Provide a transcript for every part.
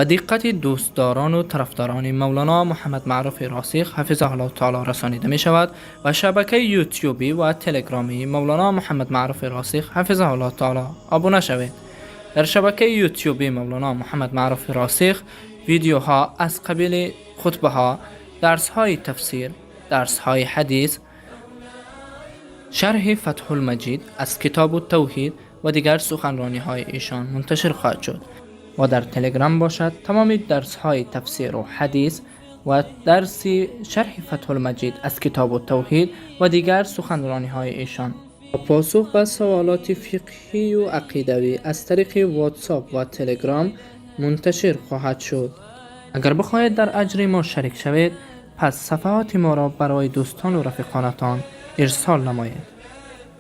به دقت دوستداران و طرفداران مولانا محمد معروف راسخ حفظه الله تعالی رسانیده می شود و شبکه یوتیوبی و تلگرامی مولانا محمد معروف راسخ حفظه الله تعالی ابونه شوید. در شبکه یوتیوبی مولانا محمد معروف راسخ ویدیوها از قبیل خطبه ها، درس های تفسیر، درس های حدیث، شرح فتح المجید از کتاب التوحید و دیگر سخنرانی های ایشان منتشر خواهد شد و در تلگرام باشد تمام درس های تفسیر و حدیث و درس شرح فتح المجید از کتاب التوحید و دیگر سخنرانی های ایشان و پاسخ به سوالات فقهی و عقیدوی از طریق واتساپ و تلگرام منتشر خواهد شد. اگر بخواهید در اجر ما شریک شوید، پس صفحات ما را برای دوستان و رفیقانتان ارسال نمایید.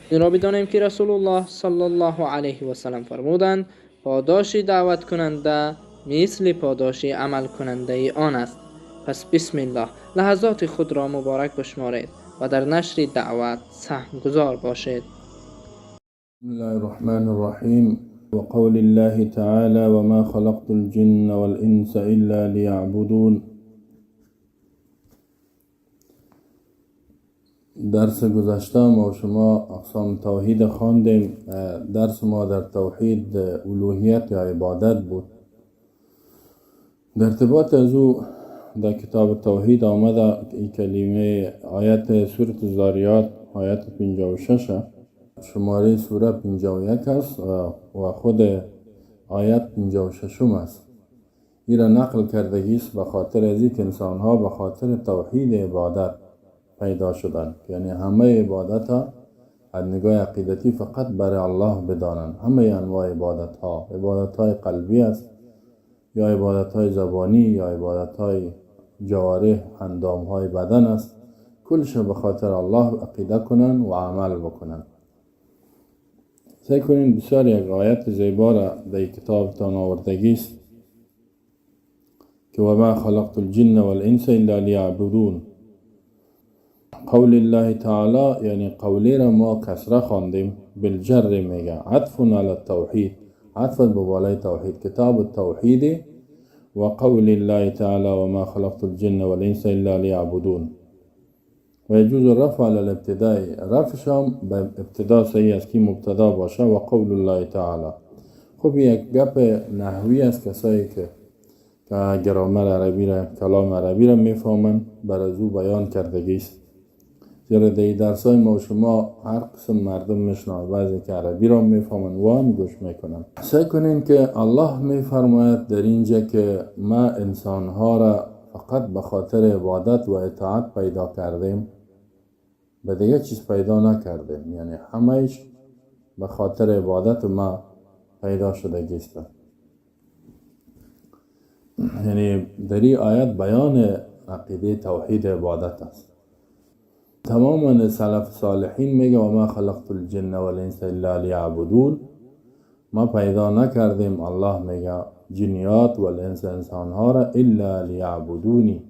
این را بدانیم که رسول الله صلی الله علیه و سلم فرمودند پاداش دعوت کننده مثل پاداش عمل کننده آن است. پس بسم الله، لحظات خود را مبارک بشمارید و در نشر دعوت سهم گذار باشید. بسم الله الرحمن الرحیم و قول الله تعالی و ما خلقت الجن والانس الا لیعبدون. درس گذشته ما شما اقسام توحید خواندیم. درس ما در توحید الوهیت یا عبادت بود. در ارتباط از او در کتاب توحید آمده این کلمه آیت سورة الذاریات آیت 56 شماره سوره 51 است و خود آیت 56 است. این را نقل کردگی است به خاطر از اینکه انسان ها به خاطر توحید عبادت پیدا شدن، یعنی همه عبادت ها از نگاه عقیدتی فقط برای الله بدانند. همه انواع عبادت های قلبی است یا عبادت های زبانی یا عبادت های جوارح اندام های بدن است، کلش به خاطر الله عقیده کنن و عمل بکنن. سعی کنین بسیار یک آیت زیبا را در کتابتان آوردگی است که و ما خلقت الجن والانس الا لیعبدون. قول الله تعالی یعنی قولی را ما کسره خواندیم، بالجر میگه عطف علی التوحید، عطف به بالای توحید، کتاب التوحید و قول الله تعالی و ما خلقت الجن والانس الا لیعبدون. و یجوز رفع علی الابتداء، رفعش هم به ابتدا صحیح است که مبتدا باشه و قول الله تعالی. خب یک گپ نحوی است، کسایی که گرامر عربی را کلام عربی را میفهمن بر از او بیان کردگی است. زیرا در درسای ما شما هر قسم مردم میشنن، بعضی که عربی را میفهمن و هم گوش میکنن. سعی کنین که الله میفرماید در اینجا که ما انسانها را فقط به خاطر عبادت و اطاعت پیدا کردیم، به دیگه چیز پیدا نکردیم، یعنی همهش به خاطر عبادت ما پیدا شده است. یعنی در این آیت بیان عقیده توحید عبادت است. تماما سلف صالحین میگه و ما خلقت الجن والانس الا لیعبدون، ما پیدا نکردیم، الله میگه جنیات و الانس انسانها را الا لیعبدونی،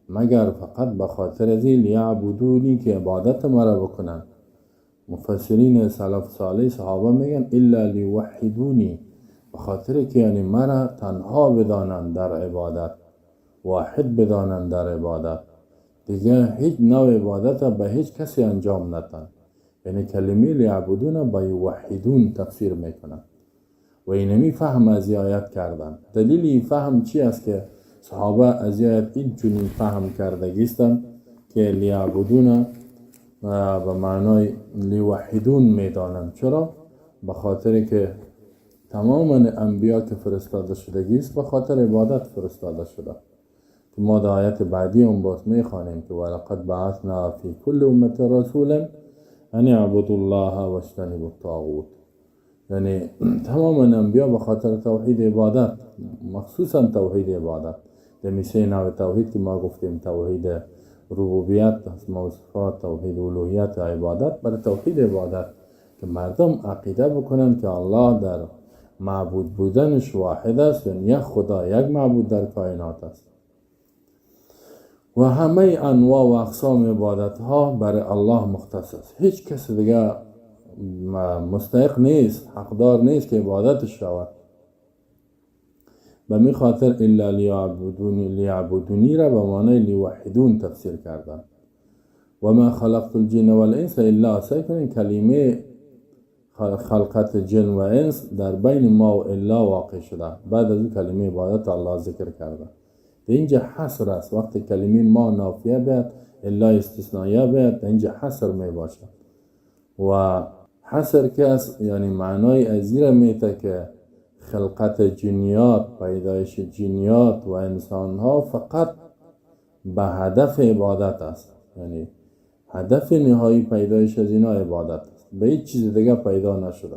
مگر فقط به خاطر ازی لیعبدونی که عبادت مرا بکنن. مفسرین سلف صالح صحابه میگن الا لیوحدونی، به خاطر که یعنی مرا تنها بدانند در عبادت، واحد بدانند در عبادت، دیگه هیچ نوع عبادت به هیچ کسی انجام ندن. یعنی کلمه لیعبدون با یوحدون تفسیر میکنن و اینمی فهم از آیت کردن. دلیل این فهم چی است که صحابه از آیت این چنین فهم کردگیستن که لیعبدون به معنای لیوحدون میدانن؟ چرا؟ به خاطر که تمام انبیا که فرستاده شدگیست به خاطر عبادت فرستاده شده. که ما در آیت بعدی هم باز میخوانیم که ولقد بعثنا فی کل امت رسولا ان اعبدوا الله واجتنبوا الطاغوت. یعنی تمام انبیا به خاطر توحید عبادت، مخصوصا توحید عبادت، در میسه نوع توحید که ما گفتیم توحید ربوبیت، اسماء و صفات، توحید الوهیت و عبادت، برای توحید عبادت که مردم عقیده بکنن که الله در معبود بودنش واحد است، یعنی یک خدا، یک معبود در کائنات است و همه انواع و اقسام عبادت ها برای الله مختص است. هیچ کس دیگه مستحق نیست، حقدار نیست که عبادتش شود. به می خاطر الا لیعبدونی را به معنای لیوحدون تفسیر کردن. و ما خلقت الجن والانس الا، سعی کنین کلمه خلقت جن و انس در بین ما و الا واقع شده، بعد از این کلمه عبادت الله ذکر کرده. در اینجا حصر است. وقتی کلمه ما نافیه بیاد، الا استثنائیه بیاد، در اینجا حصر می باشد. و حصر که است یعنی معنای ازیره میته که خلقت جنیات، پیدایش جنیات و انسان ها فقط به هدف عبادت است. یعنی هدف نهایی پیدایش از اینا عبادت است، به هیچ چیز دیگه پیدا نشده.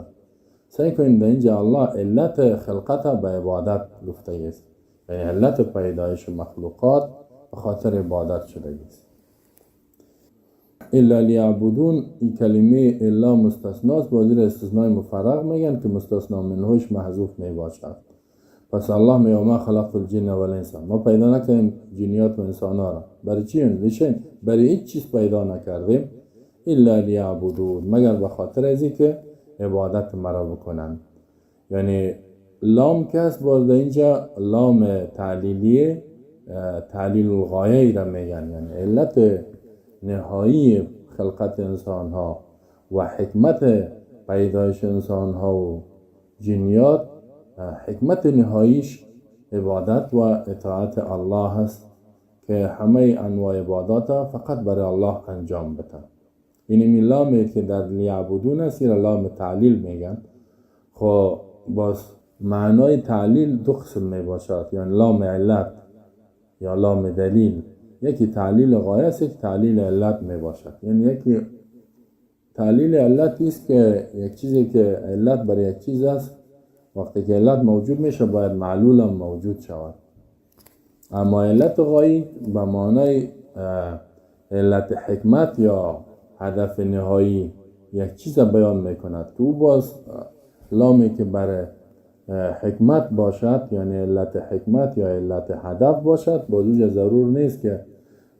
سعی کنید در اینجا الله علت خلقت به عبادت گفته است، یعنی علت پیدایش مخلوقات به خاطر عبادت شده است. الا لیعبدون، این کلمه الا مستثناست، بازی را استثنای مفرغ میگن که مستثنا منهوش محذوف می باشد. پس الله میگه ما خلقت الجن والانس، ما پیدا نکردیم جنیات و انسان ها را. برای چی؟ لیشن برای هیچ چیز پیدا نکردیم الا لیعبدون، مگر به خاطر ازی که عبادت مرا بکنن. یعنی لام که است باز در اینجا لام تعلیلیه، تعلیل الغایه را میگن، یعنی علت نهایی خلقت انسان ها و حکمت پیدایش انسان ها و جنیات، حکمت نهاییش عبادت و اطاعت الله هست که همه انواع عبادات فقط برای الله انجام بده. این لامی که در لیعبدون است این لام تعلیل میگن. خب باز معنای تعلیل دو قسم می باشد، یعنی لام علت یا لام دلیل. یکی تعلیل غایه است، یک تعلیل علت می باشد. یعنی یکی تعلیل علت است که یک چیزی که علت برای یک چیز است، وقتی که علت موجود میشه باید معلول هم موجود شود. اما علت غایی به معنای علت حکمت یا هدف نهایی یک چیز بیان میکند که او باز لامی که برای حکمت باشد، یعنی علت حکمت یا علت هدف باشد، باز اوجا ضرور نیست که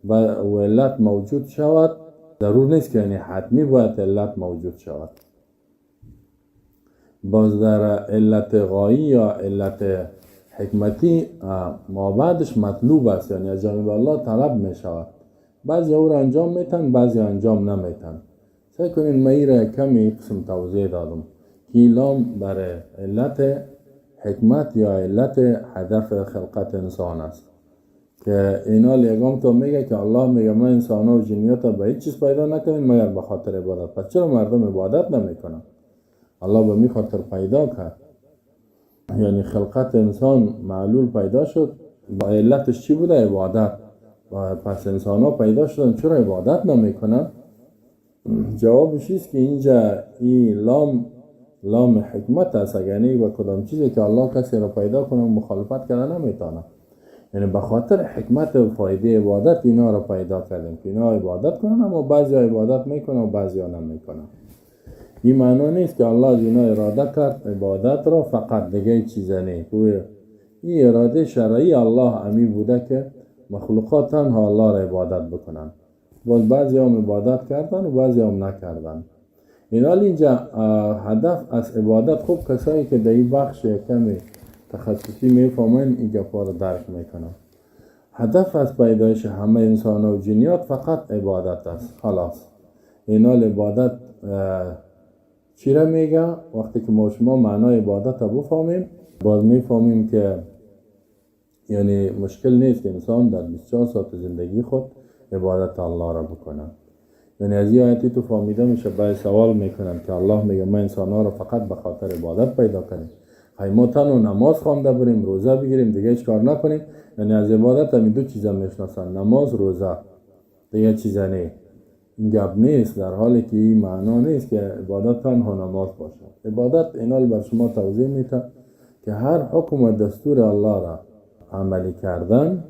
و علت موجود شود، ضرور نیست که یعنی حتمی باید علت موجود شود. باز در علت غایی یا علت حکمتی ما بعدش مطلوب است، یعنی از جانب الله طلب می شود. بعضی او را انجام میتن، بعضی انجام نمیتن. سعی کنین من این را کمی قسم توضیح دادم که لام برای علت حکمت یا علت هدف خلقت انسان است که اینا لیگام تو میگه که الله میگه من انسان و جنیات به هیچ چیز پیدا نکنیم مگر به خاطر عبادت. پس چرا مردم عبادت نمیکنن؟ الله به می خاطر پیدا کرد، یعنی خلقت انسان معلول پیدا شد، با علتش چی بوده؟ عبادت. و پس انسان ها پیدا شدن، چرا عبادت نمیکنن؟ جوابش است که اینجا این لام حکمت است، یعنی با کدام چیزی که الله کسی را پیدا کنه مخالفت کردن نمیتونه. یعنی به خاطر حکمت و فایده عبادت اینا را پیدا کردیم که اینا عبادت کنن، اما بعضی عبادت میکنن و بعضی ها نمیکنن. این معنی نیست که الله از اینا اراده کرد عبادت را فقط، دیگه چیزا نیست. این اراده شرعی الله امی بوده که مخلوقات تنها الله را عبادت بکنن. باز بعضی هم عبادت کردن و بعضی هم نکردن. این حال اینجا هدف از عبادت، خوب کسایی که در این بخش کمی تخصصی میفهمن این گپا را درک میکنن. هدف از پیدایش همه انسان و جنیات فقط عبادت است، خلاص. این حال عبادت چی را میگه؟ وقتی که ما شما معنای عبادت را بفهمیم، باز میفهمیم که یعنی مشکل نیست که انسان در 24 ساعت زندگی خود عبادت الله را بکنه. یعنی از این آیتی تو فهمیده میشه، باید سوال میکنن که الله میگه ما انسان ها را فقط به خاطر عبادت پیدا کنیم، ما تنها نماز خوانده بریم، روزه بگیریم، دیگه هیچ کار نکنیم. یعنی از عبادت همین دو چیزا میشناسن، نماز، روزه، دیگه چیزا نه. این گپ نیست، در حالی که این معنا نیست که عبادت تنها نماز باشد. عبادت اینال بر شما توضیح میده که هر حکم و دستور الله را عملی کردن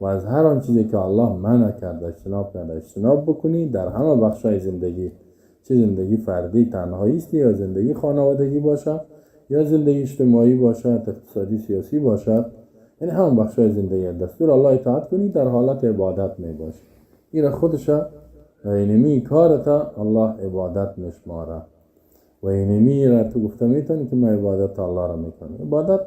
و از هر آن چیزی که الله منع کرده اجتناب بکنی در همه بخشای زندگی، چه زندگی فردی تنهایی است یا زندگی خانوادگی باشد یا زندگی اجتماعی باشد، اقتصادی سیاسی باشد، یعنی همه بخشای زندگی دستور الله اطاعت کنی در حالت عبادت می باشی. این را خودش اینمی کارتا الله عبادت میشماره و اینمی را تو گفته میتونی که من عبادت الله را میکنم. عبادت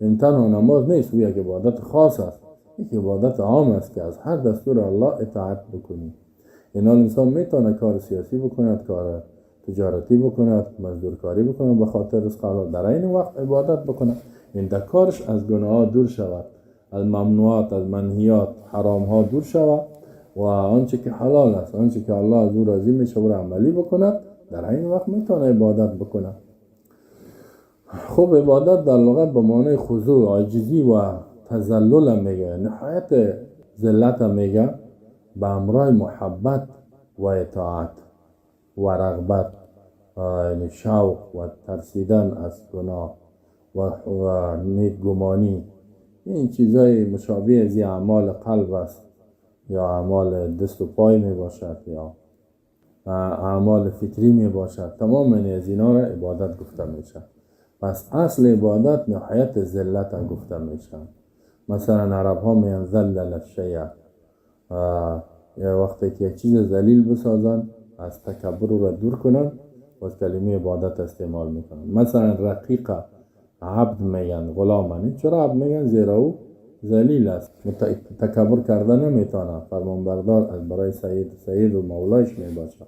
این تنها نماز نیست، او یک عبادت خاص است، یک عبادت عام است که از هر دستور الله اطاعت بکنی. این انسان میتونه کار سیاسی بکند، کار تجارتی بکند، مزدورکاری بکند به خاطر رزق حلال، در این وقت عبادت بکند. این در کارش از گناه دور شود، از ممنوعات، از منهیات، حرام ها دور شود و آنچه که حلال است، آنچه که الله از او راضی میشه او عملی بکند، در این وقت میتونه عبادت بکند. خب عبادت در لغت به معنی خضوع، عاجزی و تذلل میگه، نهایت ذلت میگه، به همراه محبت و اطاعت و رغبت، یعنی شوق و ترسیدن از گناه و نیک گمانی. این چیزای مشابه از اعمال قلب است، یا اعمال دست و پای می باشد، یا اعمال فکری می باشد. تمام از اینا را عبادت گفته میشه. پس اصل عبادت نهایت ذلت گفته میشه. مثلا عرب ها میگن ذلل الشیء، یا وقتی که یک چیز ذلیل بسازن، از تکبر را دور کنن و از کلمه عبادت استعمال میکنن. مثلا رقیق عبد میگن، غلامن. چرا عبد میگن؟ زیرا او ذلیل است، تکبر کردن نمیتونه، فرمانبردار از برای سید و مولایش میباشه.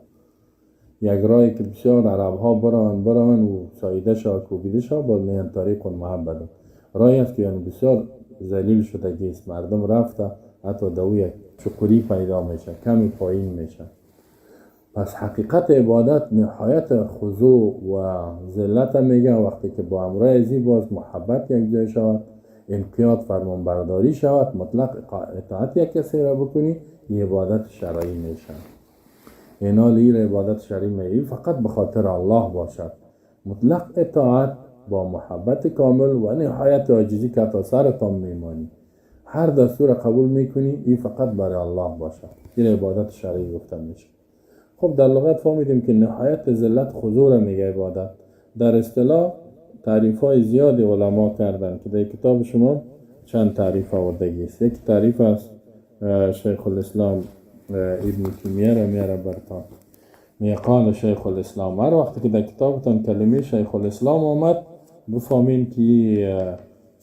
یک راهی که بسیار عرب ها بران و سایده شا کوبیده شا، باز میگن طریق محبت. راهی است که یعنی بسیار ذلیل شده گیست، مردم رفته حتی دو یک چقوری پیدا میشه، کمی پایین میشه. پس حقیقت عبادت نهایت خضوع و ذلت میگه، وقتی که با امر ازی باز محبت یک جای شود، انقیاد فرمان برداری شود، مطلق اطاعت یک کسی را بکنی، این عبادت شرعی میشه. این حال این عبادت شرعی میگه فقط به خاطر الله باشد، مطلق اطاعت با محبت کامل و نهایت عاجزی که تا سرتان میمانی، هر دستور قبول میکنی، این فقط برای الله باشد. این عبادت شرعی گفته میشه. خب در لغت فهمیدیم که نهایت ذلت خضوع را میگه عبادت. در اصطلاح تعریف های زیادی علما کردن که در کتاب شما چند تعریف آوردگی است. یک تعریف از شیخ الاسلام ابن تیمیه را میاره برتان. قال شیخ الاسلام. هر وقتی که در کتابتان کلمه شیخ الاسلام آمد، بفهمین که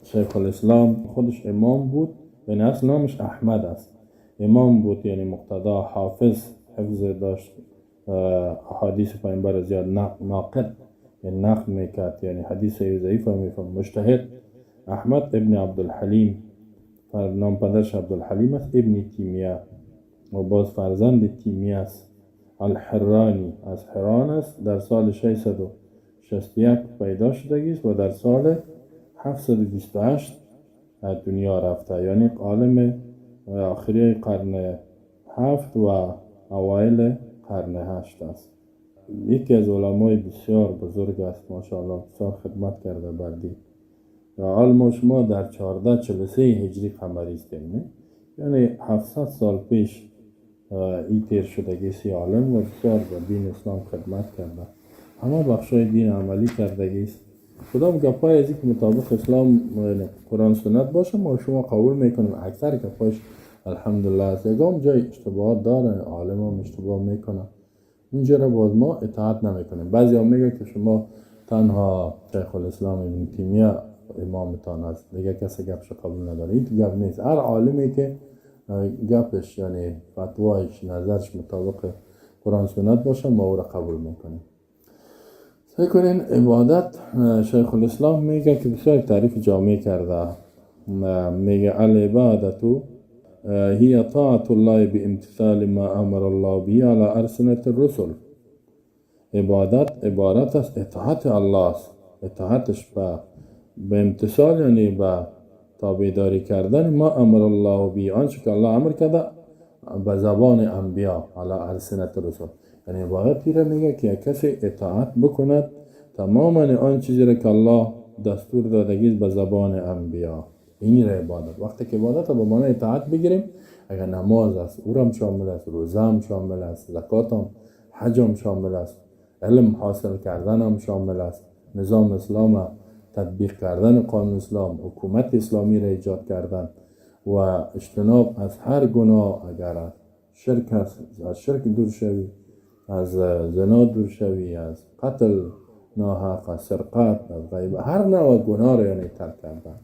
شیخ الاسلام خودش امام بود، یعنی اصل نامش احمد است. امام بود، یعنی مقتدا، حافظ، حفظ داشت، احادیث پیامبر زیاد ناقد، یعنی نقد میکرد، یعنی حدیث ضعیف میفهم. مجتهد احمد ابن عبدالحلیم، نام پدرش عبدالحلیم است، ابن تیمیه و باز فرزند تیمیه است. الحرانی از حران است. در سال 661 پیدا شدگی است و در سال 728 دنیا رفته، یعنی عالم آخری قرن 7 و اوایل قرن 8 است. یکی از علمای بسیار بزرگ است، ماشاءالله، بسیار خدمت کرده بردی. حال شما در 1443 هجری قمری استیم، یعنی 700 سال پیش این تیر شدگی سی عالم و بسیار به دین اسلام خدمت کرده، همه بخشای دین عملی کردگی است. کدام گپای ازی که مطابق اسلام قرآن سنت باشه ما شما قبول میکنیم، اکثر گپایش الحمدلله است. یکم جای اشتباهات داره، عالم هم اشتباه میکنه، اینجا را باز ما اطاعت نمیکنیم. بعضی هم میگه که شما تنها شیخ الاسلام ابن تیمیه امامتان است، دیگه کسی گپش قبول نداره. این گپ نیست. هر عالمی که گپش یعنی فتوایش، نظرش مطابق قرآن سنت باشه ما او را قبول میکنیم. سعی کنین عبادت. شیخ الاسلام میگه که بسیار تعریف جامع کرده، میگه العبادتو هی طاعت الله بامتثال ما امر الله به على ألسنة الرسل. عبادت عبارت است اطاعت الله است، اطاعتش به امتثال یعنی به تابعداری کردن ما امر الله به، آنچه که الله امر کرده به زبان انبیا، على ألسنة الرسل. یعنی عبادت را میگه که کسی اطاعت بکند تماما آن چیزی را که الله دستور دادگی به زبان انبیا. این را عبادت. وقتی که عبادت به معنی اطاعت بگیریم، اگر نماز است او هم شامل است، روزه هم شامل است، زکات هم، حج هم شامل است، علم حاصل کردن هم شامل است، نظام اسلام تطبیق کردن، قانون اسلام، حکومت اسلامی را ایجاد کردن و اجتناب از هر گناه. اگر شرک است از شرک دور شوی، از زنا دور شوی، از قتل ناحق، از سرقت، از غیبت، هر نوع گناه را یعنی ترک کردن.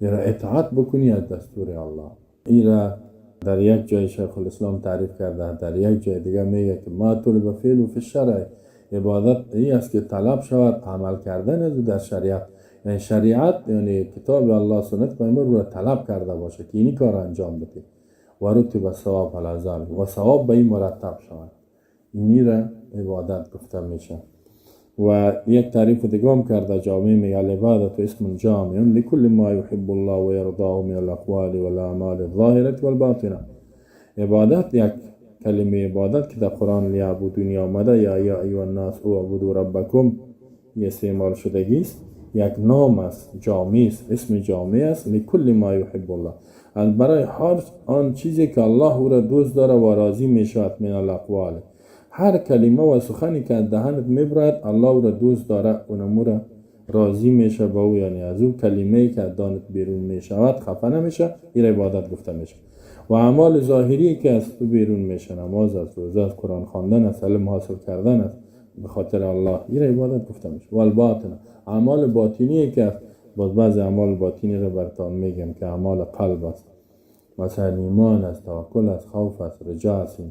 ایرا اطاعت بکنی از دستور الله. ایرا در یک جای شیخ الاسلام تعریف کرده، در یک جای دیگه میگه که ما طلب فعل فی الشرع، عبادت این است که طلب شود عمل کردن از در شریعت. یعنی شریعت یعنی کتاب الله سنت پیامبر رو طلب کرده باشه که این کار انجام بده و رتب ثواب علی ذلک و ثواب به این مرتب شود. اینی را عبادت گفته میشه. و یک تعریف دیگه هم کرده جامع میگه العبادت اسم جامع لكل ما يحب الله و یرضاه من الاقوال والاعمال الظاهره والباطنه. عبادت یک کلمه عبادت که در قرآن لیعبدونی آمده، یا ایها الناس اعبدوا ربکم، یه استعمال شدگی است، یک نام است، جامع است، اسم جامع است، لكل ما يحب الله، از برای هر آن چیزی که الله او را دوست داره و راضی میشود، من الاقوال، هر کلمه و سخنی که از دهنت میبرد الله او را دوست داره، اونمو را راضی میشه با او، یعنی از او کلمه‌ای که از دهنت بیرون میشود خفه نمیشه، این عبادت گفته میشه. و اعمال ظاهری که از تو بیرون میشه، نماز است، روزه است، قرآن خواندن است، علم حاصل کردن است به خاطر الله، این عبادت گفته میشه. و الباطن، اعمال باطنی که باز بعضی اعمال باطنی رو براتون میگم که اعمال قلب است، مثلا ایمان است، توکل است، خوف است، رجا است.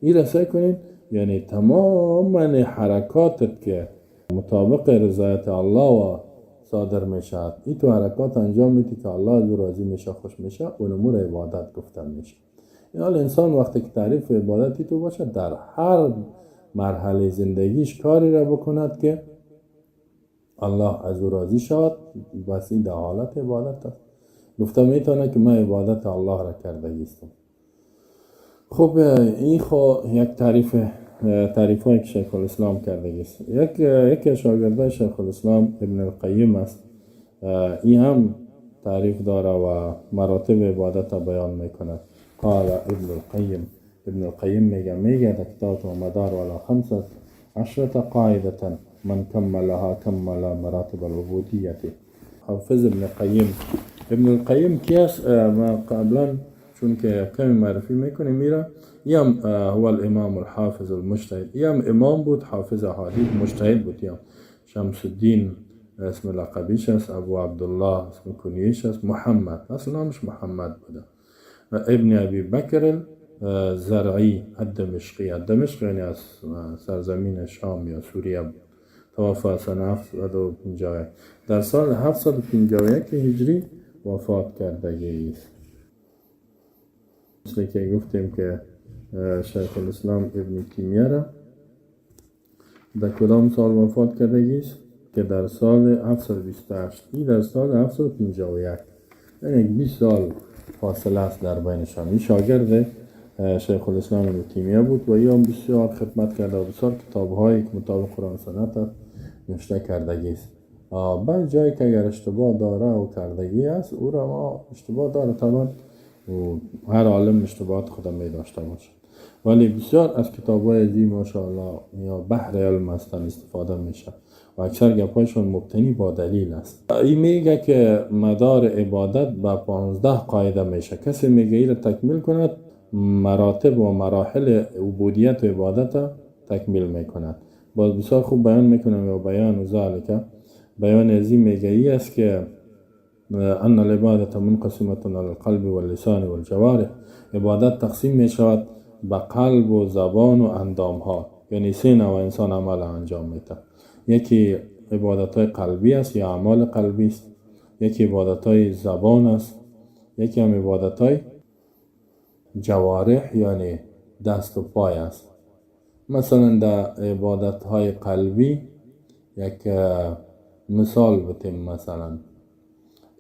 این را سعی کنید یعنی تمام حرکاتت که مطابق رضایت الله و صادر میشد، این تو حرکات انجام میدی که الله از راضی میشه، خوش میشه، اون امور عبادت گفته میشه. این حال انسان وقتی که تعریف عبادتی تو باشه، در هر مرحله زندگیش کاری را بکند که الله از او راضی شود، بس این در حالت عبادت است. گفته میتونه که من عبادت الله را کرده هستم. خب این یک تعریف هایی که شیخ الاسلام کرده است. یکی شاگرده شیخ الاسلام ابن القیم است. این هم تعریف داره و مراتب عبادت بیان میکنه. قال ابن القیم میگه در کتاب مدار ولا 15 قاعده من کملها کمل مراتب العبودیت. حافظ ابن القیم کی است؟ ما قبلا چون که کمی معرفی میکنیم میره، یم هو الامام الحافظ المجتهد، یم امام بود، حافظ احادیث، مجتهد بود. یم شمس الدین اسم لقبیش است، ابو عبدالله اسم کنیش است، محمد اصلا نامش محمد بوده. ابن ابی بکر زرعی الدمشقی یعنی از سرزمین شام یا سوریه بود. توفی سنه 751، در سال 751 هجری وفات کردگی است. مثل که گفتیم که شیخ الاسلام ابن تیمیه را در کدام سال وفات کردگی است؟ که در سال 728. این در سال 751، یعنی 20 سال فاصله است در بینشان. این شاگرد شیخ الاسلام ابن تیمیه بود و این بسیار خدمت کرده و بسیار کتاب‌هایی که مطابق قرآن سنت نوشته کردگی است. بعضی جایی که اگر اشتباه داره و کردگی است، او را ما اشتباه داره، طبعا هر عالم اشتباهات خودم می داشته باشه، ولی بسیار از کتاب‌های ازی ماشاءالله یا بحر علم هستن استفاده میشه و اکثر گپایشون مبتنی با دلیل است. این میگه که مدار عبادت به 15 قاعده میشه. کسی میگه این را تکمیل کند، مراتب و مراحل عبودیت و عبادت تکمیل میکند. باز بسیار خوب بیان میکنم و بیان ذالک، بیان ازی میگه ای است که ان العبادت منقسمه علی القلب واللسان والجوارح. عبادت تقسیم می شود به قلب و زبان و اندام ها، یعنی 3 نوع انسان عمل انجام میده. یکی عبادت های قلبی است یا اعمال قلبی است، یکی عبادت های زبان است، یکی هم عبادت های جوارح یعنی دست و پای است. مثلا در عبادت های قلبی یک مثال بتیم، مثلا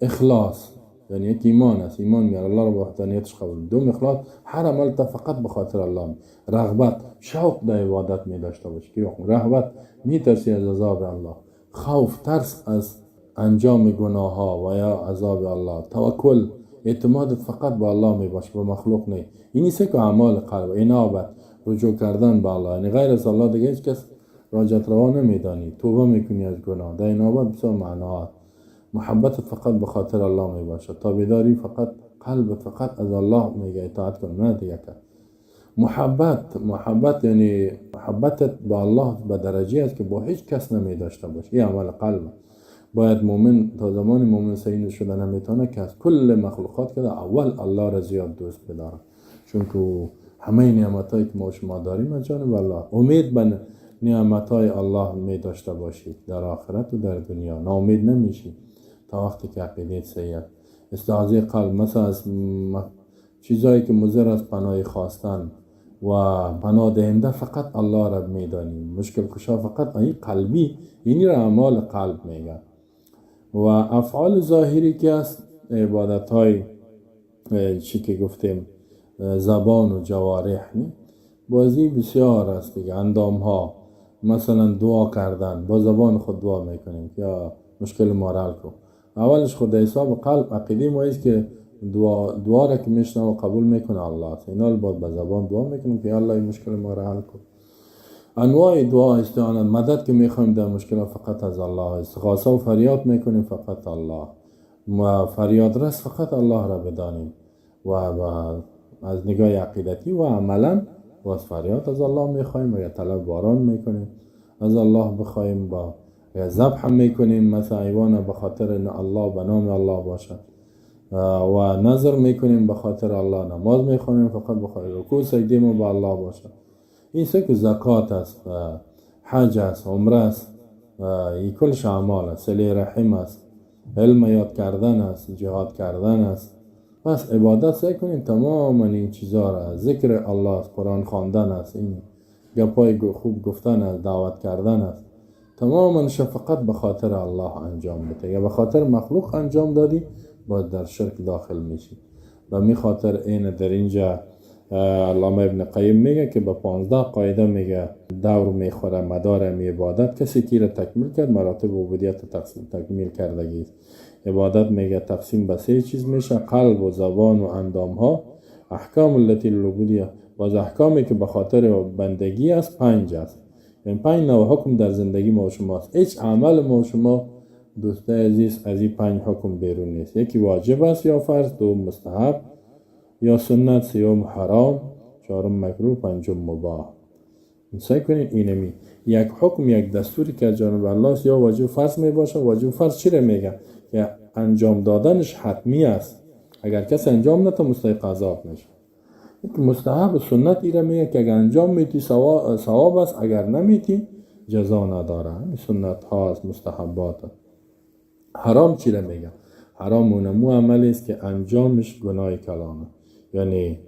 اخلاص یعنی یک ایمان است، ایمان میاره الله رو به وحدانیتش قبول. دوم اخلاص، هر عمل تا فقط به خاطر الله. رغبت، شوق در عبادت می داشته باشی که رغبت میترسی از عذاب الله، خوف، ترس از انجام گناه ها و یا عذاب الله، توکل، اعتمادت فقط به الله می باشه، به مخلوق نه. این است که اعمال قلب، انابت، رجوع کردن به الله، یعنی غیر از الله دیگه هیچ کس راجت روا نمیدانی، توبه میکنی از گناه. در انابت بسیار معناها. محبت فقط به خاطر الله می باشه، تابعداری فقط قلب فقط از الله میگه اطاعت کن، نه دیگه. محبت یعنی محبتت به الله به درجه است که با هیچ کس نمی داشته باشه، این عمل قلب. باید مؤمن تا زمان مؤمن صحیح شده نمیتونه که از کل مخلوقات که اول الله را زیاد دوست بداره، چون که همه نعمتایی که ما شما داریم از جانب الله. امید به نعمتای الله می داشته باشید در آخرت و در دنیا. ناامید نمیشید تا وقتی که عقیده صحیح. استعاذه قلب مثلا از چیزایی که مضر از پناه خواستن و پناه دهنده فقط الله را میدانیم. مشکل کشا فقط این قلبی، اینی را اعمال قلب میگه. و افعال ظاهری که است عبادت های چی که گفتیم زبان و جوارح بازی بسیار است دیگه. اندام ها مثلا دعا کردن، با زبان خود دعا میکنیم یا مشکل ما را حل کن. اولش خود حساب قلب عقیده ما است که دعا را که میشنه و قبول میکنه الله. اینا باید با زبان دعا میکنیم که الله این مشکل ما را حل کن. انواع دعا استعانت مدد که میخوایم در مشکل فقط از الله. استغاثه و فریاد میکنیم فقط الله. ما فریاد رس فقط الله را بدانیم و از نگاه عقیدتی و عملا و فریاد از الله میخوایم و یا طلب باران میکنیم از الله بخوایم با یا ذبح میکنیم مثلا ایوان به خاطر الله به نام الله باشد و نظر میکنیم به خاطر الله. نماز میخونیم فقط به خاطر رکوع سجده ما به الله باشد. این سه که زکات است، حج است، عمره است، این کلش اعمال است. صله رحم است، علم یاد کردن است، جهاد کردن است. پس عبادت سعی کنیم تمام این چیزا را. ذکر الله است، قرآن خواندن است، این گپای خوب گفتن است، دعوت کردن است. تماما فقط به خاطر الله انجام بده. یا به خاطر مخلوق انجام دادی باید در شرک داخل میشی. و می خاطر این در اینجا علامه ابن قیم میگه که به 15 قاعده میگه دور میخوره مدار می عبادت. کسی که را تکمیل کرد مراتب عبودیت تکمیل کردگی است. عبادت میگه تقسیم به 3 چیز میشه: قلب و زبان و اندام ها. احکام التي للعبودیه، باز احکامی که به خاطر بندگی است 5 است. این 5 نوع حکم در زندگی ما و شماست. هیچ عمل ما و شما دوستای عزیز از این 5 حکم بیرون نیست. یکی واجب است یا فرض، دوم مستحب یا سنت، سوم حرام، چهارم مکروه، پنجم مباح. سعی کنین اینمی یک حکم یک دستوری که از جانب الله است یا واجب فرض می باشه. واجب فرض چی را میگه؟ که انجام دادنش حتمی است. اگر کسی انجام نده مستحق عذاب میشه. یک مستحب و سنت ای را میگه که اگر انجام میتی ثواب است، اگر نمیتی جزا نداره. همین سنت ها است، مستحبات. حرام چی را میگه؟ حرام اونمو عملی است که انجامش گناه کلامه، یعنی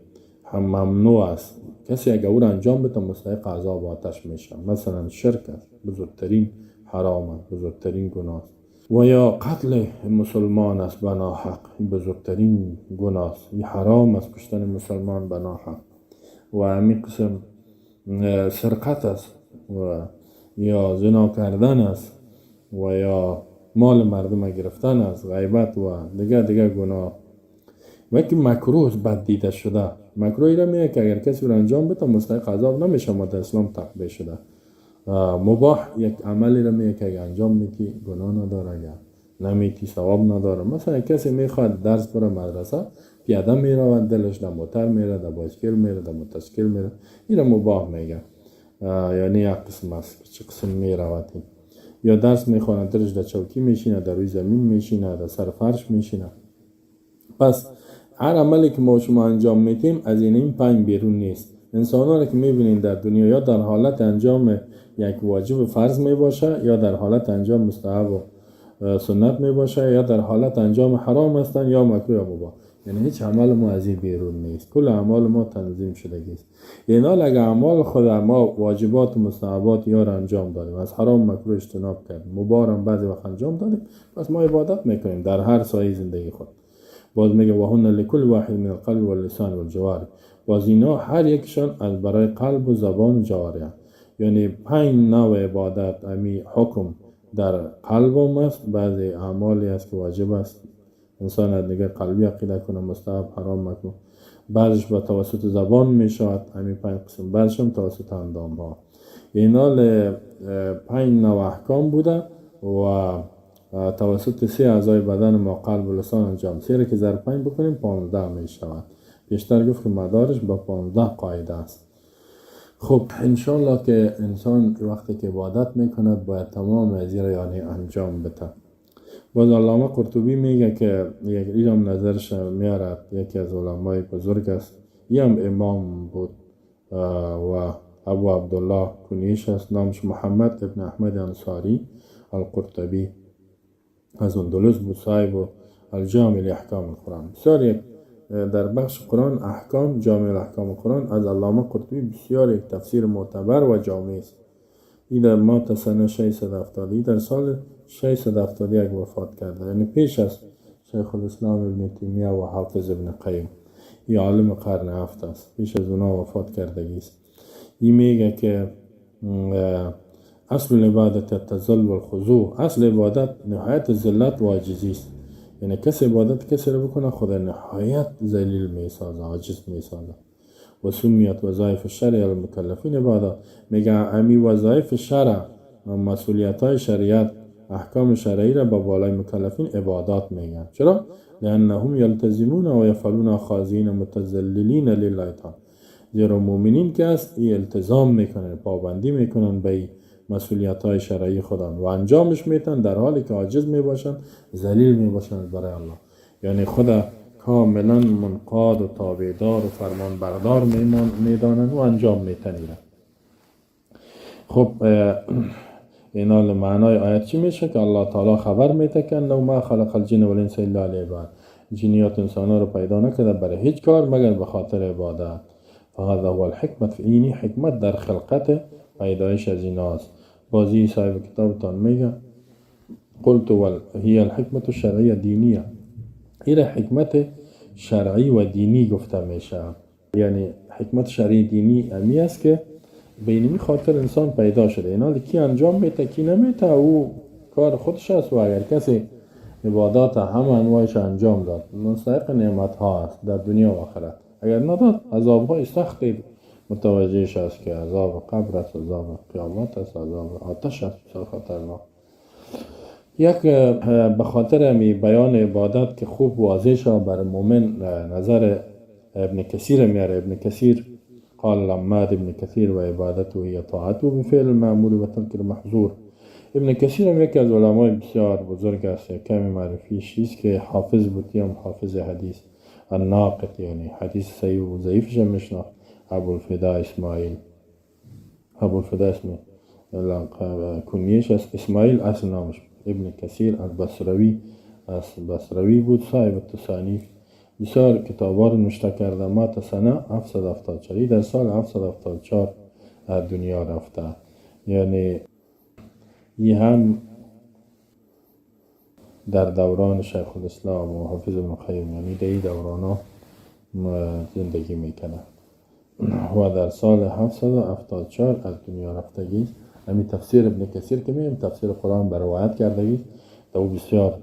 هم ممنوع است. کسی اگر او را انجام بده مستحق عذاب آتش میشه. مثلا شرک است، بزرگترین حرام است، بزرگترین گناه است. و یا قتل مسلمان است به ناحق، بزرگترین گناه است. این حرام است کشتن مسلمان به ناحق. و همین قسم سرقت است و یا زنا کردن است و یا مال مردم گرفتن است، غیبت و دیگه گناه. و که مکروه بد دیده شده. مکروهی را میگه که اگر کسی را انجام بده مستحق عذاب نمیشه، ما در اسلام تقبیح شده. مباح یک عملی را میگه که اگر انجام میتی گناه نداره، اگر نمیتی ثواب نداره. مثلا کسی میخواد درس بره مدرسه، پیاده میره، دلش در موتر میره، در بایسکل میره، در موتورسیکل میره، این را مباح میگه. یعنی یک قسم است چه قسم میره. یا درس میخونه درش در چوکی میشینه، در روی زمین میشینه، در سر فرش میشینه. پس هر عملی که ما شما انجام میتیم از این 5 بیرون نیست. انسان‌ها را که میبینین در دنیا یا در حالت انجام یک واجب فرض میباشه، یا در حالت انجام مستحب و سنت میباشه، یا در حالت انجام حرام هستن یا مکروه و مباح. یعنی هیچ عمل ما از این بیرون نیست. کل اعمال ما تنظیم شدگی است. یعنی اگر اعمال خود ما واجبات و مستحبات یا را انجام دادیم، از حرام مکروه اجتناب کردیم، مباح هم بعضی وقت انجام دادیم، پس ما عبادت میکنیم در هر سایه زندگی خود. باز میگه و هن لکل واحد من القلب واللسان والجوارح. باز اینا هر یکشان از برای قلب و زبان و جوارح. یعنی 5 نوع عبادت امی حکم در قلب هم است. بعضی اعمالی است که واجب است انسان از دیگه قلبی عقیده کنه، مستحب، حرام مکروه. بعضش به توسط زبان میشود همین 5 قسم، بعضش هم توسط اندام ها. اینا 5 نوع احکام بوده و توسط 3 اعضای بدن ما قلب و لسان انجام. 3 را که ضرب 5 بکنیم 15 میشود. بیشتر گفت که مدارش با 15 قاعده است. خب انشالله که انسان وقتی که عبادت میکند باید تمام از را یعنی انجام بده. باز علامه قرطبی میگه که یک اینم نظرش میاره، یکی از علمای بزرگ است، این هم امام بود و ابو عبدالله کنیش است، نامش محمد ابن احمد انصاری القرطبی از اندلس بود، صاحب الجامع لاحکام القرآن. بسیار یک در بخش قرآن احکام، جامع الاحکام قرآن از علامه قرطبی بسیار یک تفسیر معتبر و جامع است. این در مات سنه 670، در سال 671 وفات کرده، یعنی پیش از شیخ الاسلام ابن تیمیه و حافظ ابن قیم. این عالم قرن هفت است، پیش از اونا وفات کردگی است. این میگه که اصل العبادت التذل والخضوع، اصل عبادت نهایت ذلت و عاجزی است. یعنی کسی عبادت کسی رو بکنه خدا نهایت ذلیل میسازه، عاجز میسازه. و سمیت وظایف شرع المکلفین عبادت، میگه امی وظایف شرع و مسئولیت های شریعت، احکام شرعی را به بالای مکلفین عبادات میگن. چرا؟ لانهم یلتزمون و یفعلون خاضعین متذللین لله تعالی، زیرا مؤمنین که است این التزام میکنن، پابندی میکنن به مسئولیت های شرعی خدا و انجامش میتن در حالی که عاجز میباشن، ذلیل میباشن برای الله. یعنی خدا کاملا منقاد و تابعدار و فرمان بردار میدانن و انجام میتنیرن. خب اینا معنای آیت چی میشه؟ که الله تعالی خبر میده که انه ما خلق الجن والانس الا لعباد، جنیات انسانا رو پیدا نکرده برای هیچ کار مگر به خاطر عبادت. فهذا هو الحکمت، اینی حکمت در خلقت پیدایش از ایناست. بازی صاحب کتابتان میگه قلت هی الحکمت الشرعیه دینیه، این حکمت شرعی و دینی گفته میشه. یعنی حکمت شرعی دینی امی است که بینمی خاطر انسان پیدا شده، اینا کی انجام میته کی نمیته او کار خودش است. و اگر کسی عبادات همه انواعش انجام داد مستحق نعمت ها است در دنیا و آخرت، اگر نداد عذاب های سختی متوجهش است که عذاب قبر است، عذاب قیامت است، عذاب آتش است خطرناک. یک به خاطر امی بیان عبادت که خوب واضح شد بر مومن، نظر ابن کثیر میاره. ابن کثیر قال العماد ابن کثیر و عبادته هی طاعته بفعل المأمور و ترک المحظور. ابن کثیر هم یکی از علمای بسیار بزرگ است، کمی معرفیش است که حافظ بودی، هم حافظ حدیث الناقد، یعنی حدیث صحیح و ضعیفش هم میشناخت. ابوالفدا اسماعیل کنیش است اسماعیل، اصل نامش. ابن کثیر البصروی بصروی بود، صاحب تصانیف، بسیار کتابا رو نوشته کرده. مات سنه 774، در سال 774 از دنیا رفته. یعنی این هم در دوران شیخ الاسلام و حافظ ابن قیم، یعنی در این دوران ها زندگی میکنه و در سال 774 از دنیا رفتگی. همین تفسیر ابن کثیر که میگم تفسیر قرآن بر روایت کردگی، او بسیار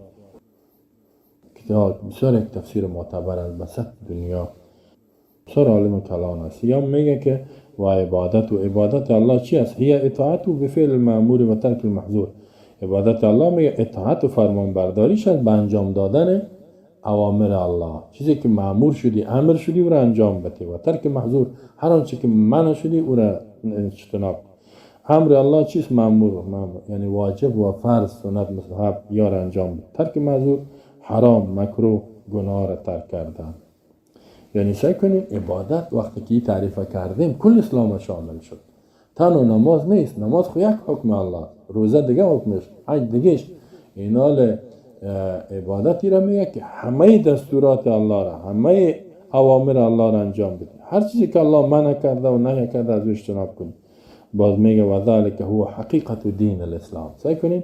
یک تفسیر معتبر از بسط دنیا، بسیار عالم کلام است. یا میگه که و عبادت الله چی است؟ هی اطاعت و بفعل المأمور و ترک المحظور. عبادت الله میگه اطاعت و فرمان برداریش است به انجام دادن اوامر الله، چیزی که مأمور شدی امر شدی او را انجام بده، و ترک محظور هر آنچه که منع شدی او را اجتناب. امر الله چیست؟ مأمور، یعنی واجب و فرض، سنت، مستحب یا را انجام بده. ترک محظور حرام، مکروه، گناه را ترک کردن. یعنی سعی کنیم عبادت وقتی که تعریف کردیم کل اسلام شامل شد. تنها نماز نیست، نماز خو یک حکم الله، روزه دیگه حکمش، حج دیگهش. اینال عبادتی را میگه که همه دستورات الله را، همه اوامر الله را انجام بده. هر چیزی که الله منع کرده و نهی کرده از اجتناب کنیم. باز میگه و ذلک هو حقیقت دین الاسلام. سعی کنیم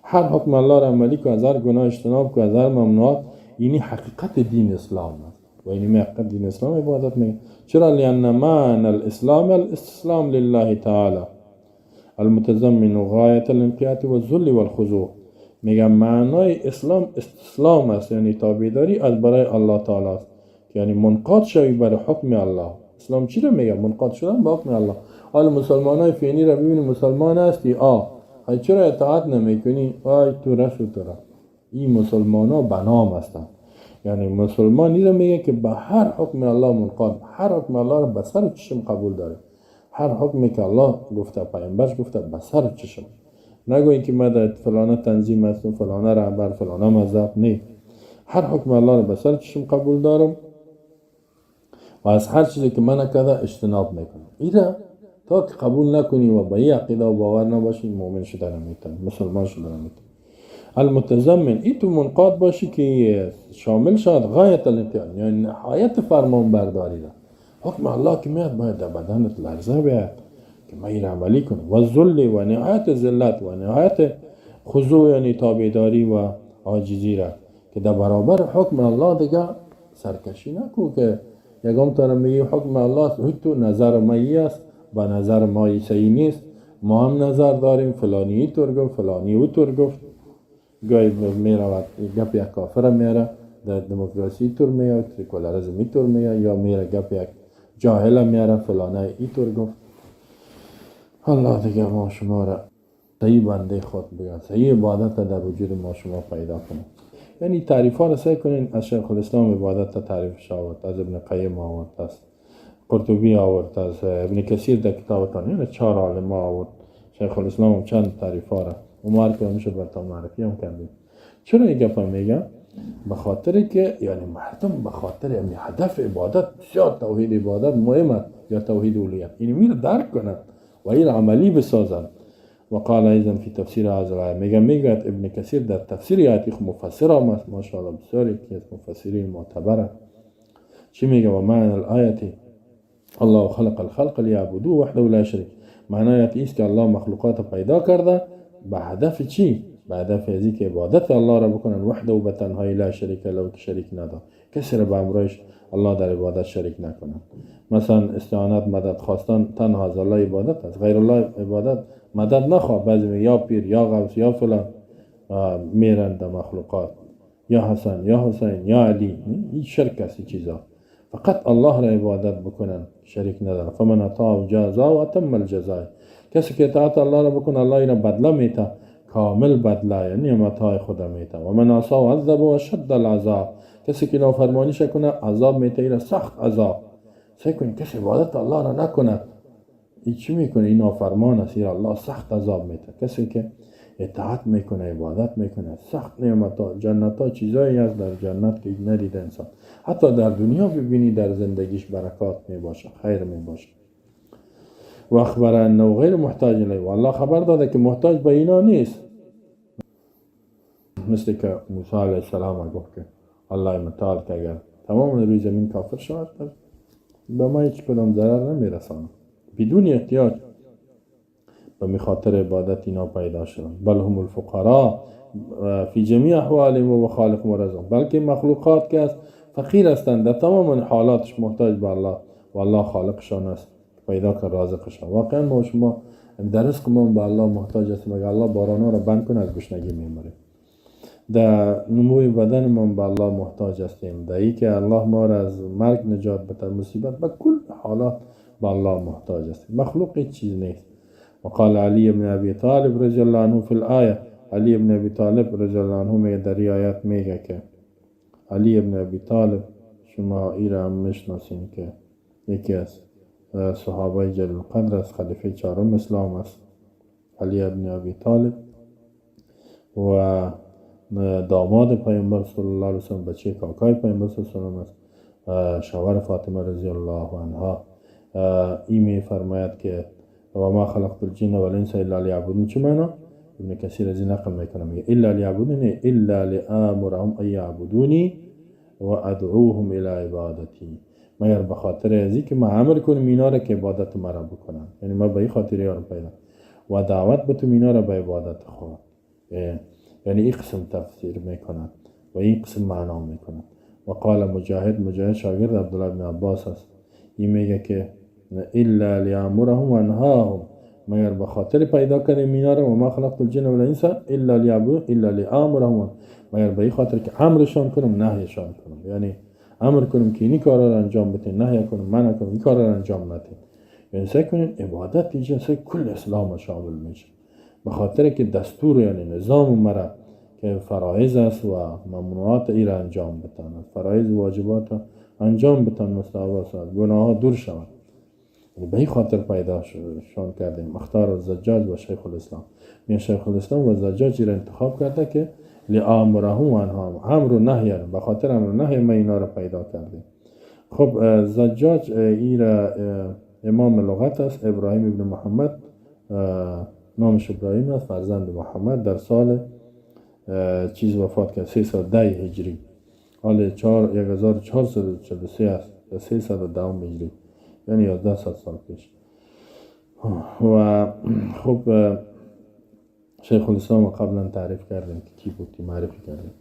هر حکم الله را عملی کو، از هر گناه اجتناب کو، از هر ممنوعات. یعنی حقیقت دین اسلام است. و این حقیقت دین اسلام عبادت میگه. چرا؟ لأن معنی الاسلام الاستسلام لله تعالی المتضمن غایت الانقیاد والذل والخضوع. میگه معنای اسلام استسلام است، یعنی تابعداری از برای الله تعالی است، یعنی منقاد شوی برای حکم الله. اسلام چی رو میگه؟ منقاد شدن به حکم الله. حال مسلمانای فینی را ببینی مسلمان هستی، چرا اطاعت نمیکنی؟ تو رسو تو را. این مسلمانا به نام هستند. یعنی مسلمانی را میگه که به هر حکم الله منقاد، هر حکم الله را به سر چشم قبول داره. هر حکمی که الله گفته، پیامبرش گفته، به سر چشم. نگویی که من در فلانه تنظیم هستم، فلانه رهبر، فلانه مذهب. نه، هر حکم الله رو به سر چشم قبول دارم و از هر چیزی که من نکرده اجتناب میکنم. ایره تا که قبول نکنی و به این عقیده و باور نباشی، مؤمن شده نمیتونی، مسلمان شده نمیتونی. المتضمن ای تو منقاد باشی که شامل شد غایت الامتحان، یعنی نهایت فرمان برداری را. حکم الله که میاد باید در بدنت لرزه بیاد که من این عملی کنم. و ذل و نهایت ذلت و نهایت خضوع، یعنی تابعداری و عاجزی را که در برابر حکم الله دیگه سرکشی نکن که یکم تا میگی حکم الله تو نظر ما است، با نظر ما صحیح نیست، ما هم نظر داریم، فلانی اینطور گفت، فلانی اونطور گفت. گاهی میره گپ یک کافر میره در دموکراسی طور میاد، سکولاریسم اینطور میاد، یا میره گپ یک جاهل میاره فلانه اینطور گفت. الله دیگه ما شما را صحیح بنده خود بگه، صحیح عبادت در وجود ما شما پیدا کنه. یعنی تعریف ها را سعی کنین. از شیخ الاسلام عبادت تعریفش آورد، از ابن قیم آورد، از قرطبی آورد، از ابن کثیر در کتابتان، یعنی 4 عالم آورد. شیخ الاسلام چند تعریف ها را عمر که همیشه برتا معرفی هم کردیم. چرا این گفت میگم؟ به خاطر که یعنی مردم به خاطر یعنی هدف عبادت بسیار توحید عبادت مهمه، یا توحید اولویت، یعنی میره درک کنند و این عملی بسازند. و قال ایضا فی تفسیر هذه الآیه، میگه ابن کثیر در تفسیر آیه مفسر هم است، ماشاءالله بسیاری که از مفسرین معتبره. چی میگه؟ و معنی الآیه الله خلق الخلق لیعبدوه وحده لا شریک. معنی آیه است که الله مخلوقات پیدا کرده به هدف چی؟ به هدف ازی که عبادت الله را بکنن وحده و به تنهایی، لا شریک له، که شریک نداره، کسی را به امرش الله در عبادت شریک نکنن. مثلا استعانت، مدد خواستن تنها از الله عبادت است، غیر الله عبادت مدد نخواه. بعضی یا پیر یا غوث یا فلان میرن در مخلوقات، یا حسن یا حسین یا علی، این شرک است. چیزا فقط الله را عبادت بکنن، شریک نداره. فمن اطاع جزا و اتم الجزاء، کسی که اطاعت الله را بکنه الله اینا بدله میته، کامل بدله، یعنی متاع خدا میته. و من عصا و عذب و شد العذاب، کسی که نافرمانیش کنه عذاب میته، اینا سخت عذاب. سعی کنید کسی عبادت الله را نکنه، این چی میکنه؟ این نافرمان است، الله سخت عذاب میته. کسی که اطاعت میکنه، عبادت میکنه، سخت نعمت، جنت ها چیزایی هست در جنت که ندیده انسان. حتی در دنیا ببینی در زندگیش برکات میباشه، خیر میباشه. و اخبر انه غیر محتاج الیه، و الله خبر داده که محتاج به اینا نیست. مثل که موسی علیه السلام گفت که الله متعال که اگر تمام روی زمین کافر شود به ما هیچ کدام ضرر نمیرسانه، بدون احتیاج به خاطر عبادت اینا پیدا شدن. بل هم الفقراء فی جمیع احوالهم و خالق و رزق، بلکه مخلوقات که است فقیر هستند، در تمام حالاتش محتاج به الله و الله خالقشان است، پیدا کن رازقشان. واقعا ما شما در رزق ما به الله محتاج هستیم. اگر الله بارانا را بند کنه از گشنگی میمریم. در نموی بدن ما به الله محتاج هستیم. در ای که الله ما را از مرگ نجات بده، مصیبت به کل حالات به الله محتاج هستیم. مخلوق هیچ چیز نیست. وقال علی بن ابی طالب رضی الله عنه فی الآیه، علی بن ابی طالب رضی الله عنه میگه در آیات میگه که علی بن ابی طالب شما ایرا هم میشناسین که یکی از صحابه جلیل القدر است، خلیفه 4 اسلام است. علی بن ابی طالب و داماد پیامبر صلی الله علیه وسلم، بچه کاکای پیامبر صلی الله علیه وسلم است، شوهر فاطمه رضی الله عنها. این می فرماید که و ما خلقت الجن والانس الا لیعبدون. چه معنا؟ ابن کثیر از این نقل میکنه، میگه الا لیعبدونی الا لآمرهم ان یعبدونی و ادعوهم الی عبادتی، مگر به خاطر ازی که ما امر کنیم اینا را که عبادت مرا بکنن، یعنی ما به این خاطر یارو پیدا و دعوت بتون اینا را به عبادت خود. یعنی این قسم تفسیر میکنن و این قسم معنا میکنن. و قال مجاهد شاگرد عبدالله بن عباس است، این میگه که الا لیامرهم و انهاهم، مگر به خاطر پیدا کردیم اینا را و ما خلقت الجن والانس الا لیعبدون الا لیامرهم، مگر به این خاطر که امرشان کنم نهیشان کنم، یعنی امر کنم که این کارا را انجام بدین، نهی کنم منع کنم این کارا را انجام ندین. یعنی سعی کنین عبادت اینجا کل اسلام شامل میشه، به خاطر که دستور یعنی نظام مرا که فرایض است و ممنوعات ای را انجام بتن، فرایض و واجبات را انجام بتن، مستحبات گناه ها دور شود. به این خاطر پیداشان کردیم. اختار الزجاج و شیخ الاسلام. میگه شیخ الاسلام و زجاجی را انتخاب کرده که لآمرهم و انهاهم، امر و نهی، به خاطر امر و نهی ما اینا را پیدا کردیم. خب زجاج این را امام لغت است، ابراهیم ابن محمد، نامش ابراهیم است، فرزند محمد، در سال چیز وفات کرد 310 هجری، حال 1443 است، 310 هجری، یعنی 1100 سال پیش. و خب شیخ الاسلام قبلا تعریف کردیم که کی بود، معرفی کردیم.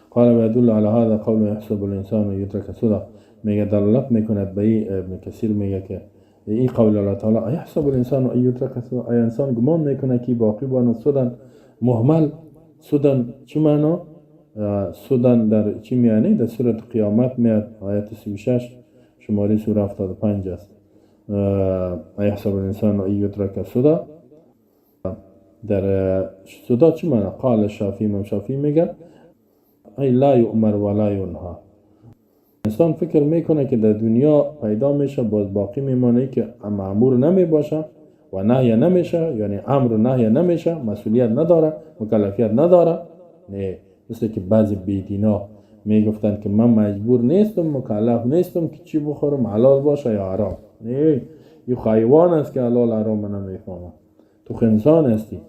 قال و يدل على هذا قول يحسب الانسان و يترك سدى، میگه دلالت میکند به این، ابن کثیر میگه که این قول الله تعالی يحسب الانسان و يترك سدى، ای انسان گمان میکنه که باقی بانه سدن مهمل. سدن چی معنا؟ سدن در چی میانی؟ در سوره قیامت میاد، آیت 36 شماره سوره 75 است. يحسب الانسان و يترك سدى، در سدا چی معنا؟ قال شافعی، امام شافعی میگه ای لا یؤمر و لا ینهی. انسان فکر میکنه که در دنیا پیدا میشه باز باقی میمانه که مأمور نمی باشه و نهی نمیشه، یعنی امر و نهی نمیشه، مسئولیت نداره، مکلفیت نداره. نه، مثل که بعضی بیدینا میگفتن که من مجبور نیستم، مکلف نیستم که چی بخورم، حلال باشه یا حرام. نه، این حیوان است که حلال حرام نمیفهمه. تو انسان هستی،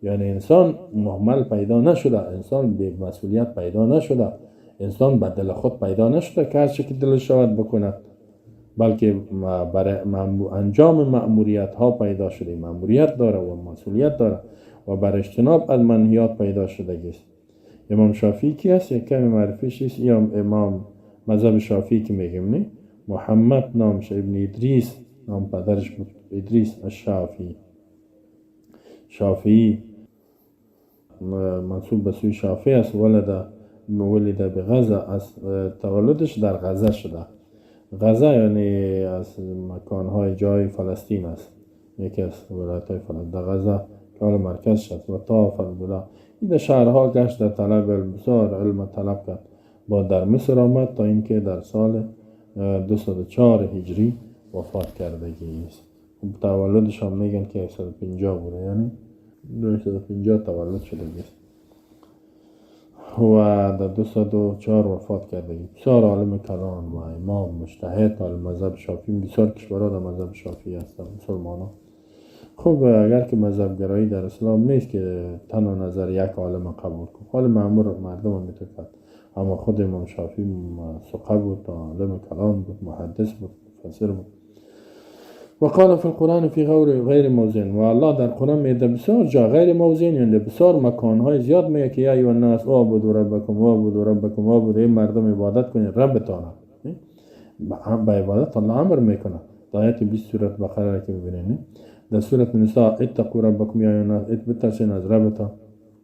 یعنی انسان مهمل پیدا نشده، انسان بی مسئولیت پیدا نشده، انسان به دل خود پیدا نشده که هر چی که دلش شود بکند، بلکه برای انجام مأموریت ها پیدا شده، مأموریت داره و مسئولیت داره و بر اجتناب از منهیات پیدا شده است. امام شافعی کی است؟ یک کمی معرفیش است. یا امام مذهب شافعی که میگیم نه، محمد نامش، ابن ادریس نام پدرش بود، ادریس الشافعی. شافعی منصوب به سوی شافعی است. ولد به غزه، از تولدش در غزه شده. غزه یعنی از مکانهای جای فلسطین است، یکی از ولایت‌های فلسطین. در غزه که حال مرکز شد و طاف البلاد، این در شهرها گشت، در طلب بسیار علم طلب کرد. با در مصر آمد تا اینکه در سال 204 هجری وفات کردگی است. تولدش هم میگن که 150 بوده، یعنی 250 تولد شده است و در 204 وفات کرده. بسیار عالم کلان و امام مجتهد در مذهب شافعی. بسیار کشورها در مذهب شافعی هستند مسلمانان. خب اگر که مذهب گرایی در اسلام نیست که تنها نظر یک عالم قبول کن، حال معمور مردم هم میتونه کرد، اما خود امام شافعی ثقه بود، عالم کلان بود، محدث بود، مفسر بود. و قال فی القرآن فی غیر موضع، و الله در قرآن میگه بسیار جا غیر موضع، یعنی بسیار مکانهای زیاد میگه که یا ایها الناس اعبدوا ربکم اعبدوا ربکم اعبدوا، ای مردم عبادت کنید ربتان. به عبادت الله امر میکنه. در آیت 20 سوره بقره که ببینید، در سوره النساء اتقوا ربکم یا ایها الناس، بترسین از ربتان.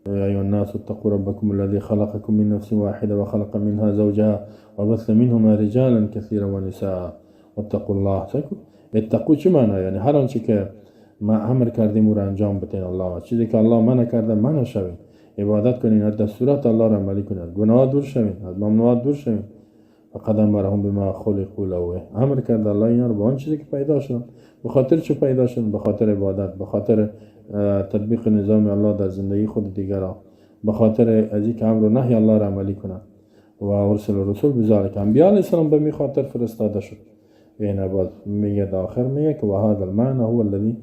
یا ایها الناس اتقوا ربکم الذی خلقکم من نفس واحده وخلق منها زوجها وبث منهما رجالا كثيرا ونساء واتقوا الله. اتقوا چی معنی؟ یعنی هر آنچه که ما امر کردیم او را انجام بدین الله، چیزی که الله منع کرده منع شوید، عبادت کنین، از دستورات الله را عملی کنین، گناه دور شوین، از ممنوعات دور شوین. فقد امرهم بما خلقوا له، امر کرده الله اینا رو با آن چیزی که پیدا شدن. به خاطر چه پیدا شدن؟ به خاطر عبادت، به خاطر تطبیق نظام الله در زندگی خود دیگران، به خاطر از اینکه امر و نهی الله را عملی کنند. و ارسل رسول بذلک، انبیاء علیه السلام به می خاطر فرستاده شد. این باز میگه آخر میگه که و هذا المعنى هو الذي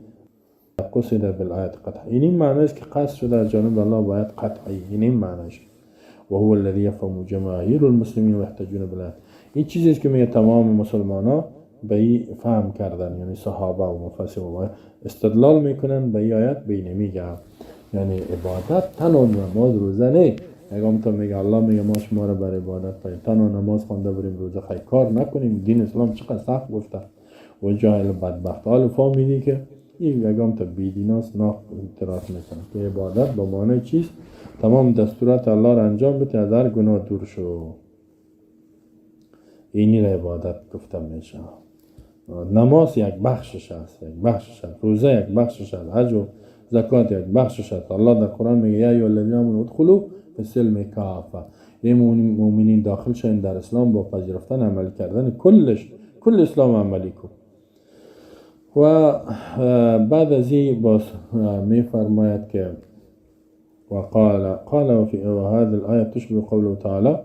قصد بالآیات قطعی، این معنی است که قصد شده از جانب الله باید قطعی، این معنیش. و هو الذي يفهم جماهیر المسلمین و يحتجون بالآیات، این چیزی است که میگه تمام مسلمانان به این فهم کردن، یعنی صحابه و مفسرین استدلال میکنن به این آیات. به این میگه یعنی عبادت تنها نماز روزه نه. اگه تو میگه الله میگه ما شما را بر عبادت پای تنها نماز خوانده بریم روزه خیلی کار نکنیم، دین اسلام چقدر سخت گفته و جاهل بدبخت حال فهمیدی که این اگه تو بیدیناست نه اعتراف میکنه که عبادت با معنی چیست؟ تمام دستورات الله را انجام بده، از هر گناه دور شو. اینی را عبادت گفته میشه. نماز یک بخشش است، روزه یک بخشش است، حج و زکات یک بخشش است. الله در قرآن میگه یا ایها الذین آمنوا ادخلوا فی السلم کافه، ای مؤمنین داخل شوین در اسلام با پذیرفتن عمل کردن کل اسلام عملی کن. و بعد از این باز می فرماید که قال وفي هذه الآية تشبه قوله تعالى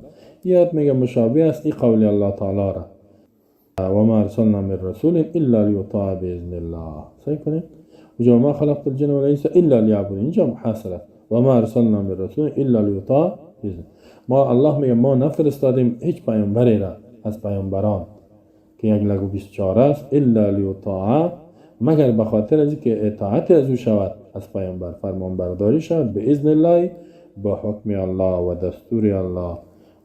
یاد میگه مشابه است این قول الله تعالی را وما ارسلنا من رسول الا ليطاع باذن الله. صحیح کنید و ما خلقت الجن والانس الا ليعبدون، اینجا محصر است وما ارسلنا من رسول الا ليطاع باذن. ما الله میگه ما نفرستادیم هیچ پیامبری را از پیامبران که یک لگو 24 است الا ليطاع، مگر به خاطر از که اطاعت از او شود، از پیامبر فرمان برداری شود به اذن الله، با حکم الله و دستور الله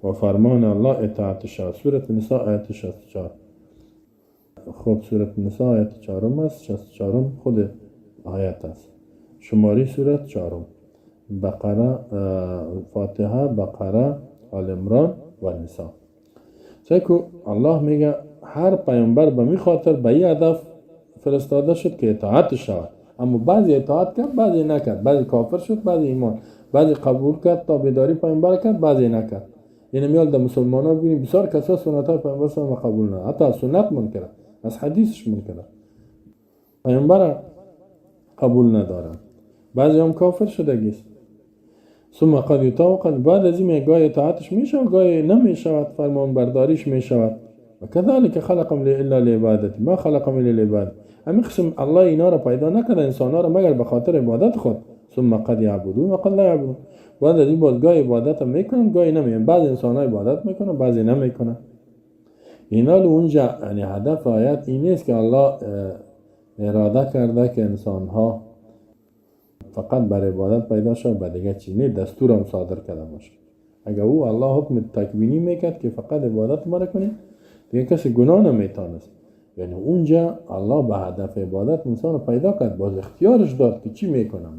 و فرمان الله اطاعت شود. سورة نساء آیت 64. خب سورة نساء آیت 4 است، 64 خود آیت است. شماری سورة 4 بقره، فاتحه، بقره، آل عمران و نساء. چون الله میگه هر پیامبر به می خاطر به این هدف فرستاده شد که اطاعت شود، اما بعضی اطاعت کرد بعضی نکرد، بعضی کافر شد بعضی ایمان، بعضی قبول کرد تابعداری پیامبر کرد بعضی نکرد. یعنی میال در مسلمان ها ببینید بسیار کسا سنت های پیامبر صلی الله قبول نه، حتی از سنت منکره، از حدیثش منکره، پیامبر قبول ندارن، بعضی هم کافر شده است. ثم قد یطاع، بعد از این گاهی اطاعتش میشه و گاهی نمیشود، فرمان برداریش میشود. و کذالک خلقم الا لعبادتی ما خلقم الا لعبادتی. همین قسم الله اینا را پیدا نکرده انسان ها را مگر به خاطر عبادت خود. ثم قد یعبدون و قد لا یعبدون. بعد از این باز گاهی عبادت هم میکنن گاهی نمیکنن، بعض انسان ها عبادت میکنن بعضی نمیکنن. اینا اونجا یعنی هدف آیت این نیست که الله اراده کرده که انسان ها فقط بر عبادت پیدا شد و دیگه چیز نه، دستور هم صادر کرده باشه. اگر او الله حکم تکوینی میکرد که فقط عبادت ما کنید دیگه کسی گناه نمیتونست. یعنی اونجا الله به هدف عبادت انسان رو پیدا کرد، باز اختیارش داد که چی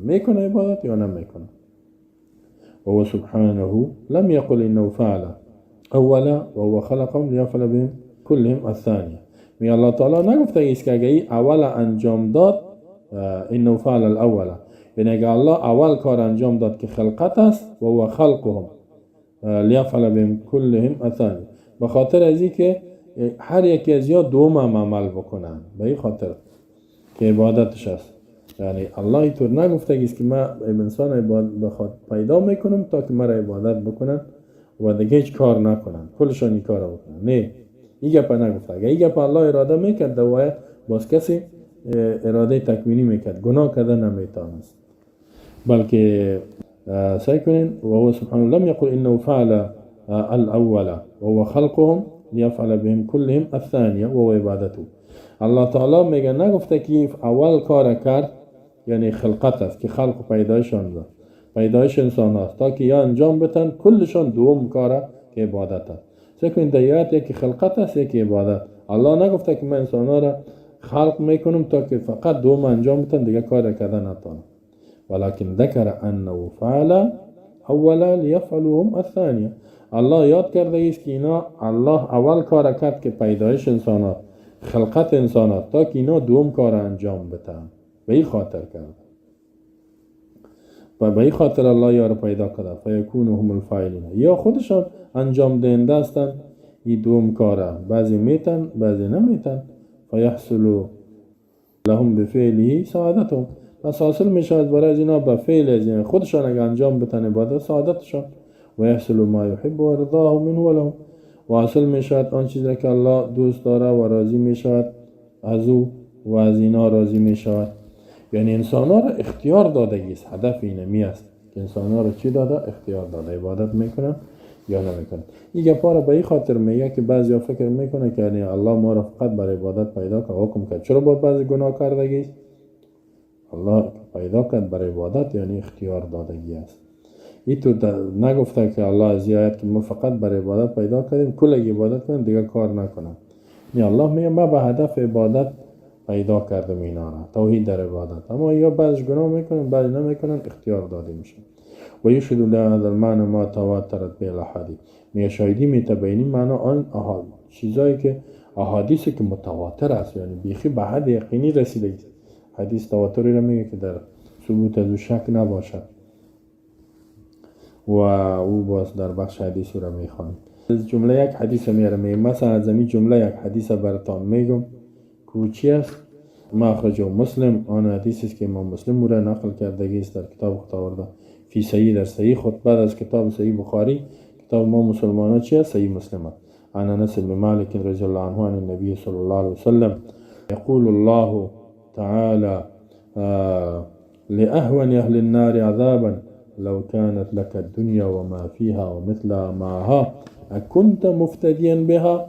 میکنه عبادت یا نمیکنه. و هو سبحانه لم يقل انه فعل اولا و هو خلقهم ليفعل بهم كلهم الثانيه. می الله تعالی نگفته ایست که اگه اول انجام داد انه فعل الاول، یعنی اگه الله اول کار انجام داد که خلقت است و هو خلقهم لیفعل بهم کلهم الثانیه، به خاطر از این که هر یکی از یا دوم هم عمل بکنن، به این خاطر که عبادتش است. یعنی الله اینطور نگفته است که من انسان پیدا میکنم تا که مرا عبادت بکنن و دیگه هیچ کار نکنن، کلشان این کار بکنن. نه، این گپ نگفته. اگه این گپ الله اراده میکرد دوایه باز کسی اراده تکوینی میکرد، گناه کرده نمیتونست. بلکه سعی کنین و هو سبحانه لم يقل انه فعل الاول و هو خلقهم لیفعل بهم کلهم الثانیه و هو عبادته. الله تعالی میگه نگفته که اول کار کرد یعنی خلقت است که خلق پیدایشان داد، پیدایش انسان است تا که یا انجام بتن کلشان دوم کاره که عبادت است. سعی کنین دیات یکی خلقت است یکی عبادت. الله نگفته که من انسان ها را خلق میکنم تا که فقط دوم انجام بتن دیگه کار کردن نتونن. ولكن ذكر انه فعل اولا ليفعلهم الثانيه. الله یاد کرده است که اینا الله اول کار کرد که پیدایش انسانات، خلقت انسانات، تا که اینا دوم کار انجام بتن. به این خاطر کرد و به این خاطر الله یارو پیدا کرده فیکونوا هم الفاعلین، یا خودشان انجام دهنده هستند این دوم کاره، بعضی میتن بعضی نمیتن. فیحصل لهم بفعله سعادتهم، پس حاصل میشود برای از اینا به فعل از خودشان اگر انجام بتن عبادت سعادتشان. و یحصل ما یحب و رضاه منه و لهم، و حاصل میشود آن چیزی که الله دوست داره و راضی میشود از او و از اینا راضی میشود. یعنی انسان ها را اختیار داده است. هدف اینمی است که انسان ها را چی داده؟ اختیار داده، عبادت میکنن یا نمیکنن. این گپا را به این خاطر میگه که بعضیا فکر میکنه که یعنی الله ما را فقط برای عبادت پیدا کرد، حکم کرد چرا با بعضی گناه کردگی است. الله پیدا کرد برای عبادت یعنی اختیار دادگی است. این تو نگفته که الله از آیت که ما فقط برای عبادت پیدا کردیم کل عبادت کنیم دیگه کار نکنم. نه، الله میگه ما به هدف عبادت پیدا کردم اینا را، توحید در عبادت. اما یا بعضش گناه میکنن بعضی نمیکنن، اختیار داده میشه. و یشهد لهذا المعنى ما تواترت به الاحادیث، میگه شاهدی میتبینی معنی آن چیزایی که احادیثی که متواتر است، یعنی بیخی به حد یقینی رسیده است. حدیث تواتری را میگه که در ثبوت از شک نباشد و او باز در بخش حدیث را میخوان. از جمله یک حدیث میاره، مثلا از این جمله یک حدیث براتون میگم که چی است. ما اخرجه مسلم، آن حدیثی است که امام مسلم را نقل کردگی است در کتاب خود آورده فی صحیح در صحیح خود. بعد از کتاب صحیح بخاری کتاب ما مسلمانان چیه؟ صحیح مسلم. عن انس بن مالک رضی الله عنه عن النبی صلی الله علیه وسلم يقول الله تعالى لأهون أهل النار عذابا لو كانت لك الدنيا وما فيها ومثلها معها أكنت مفتديا بها؟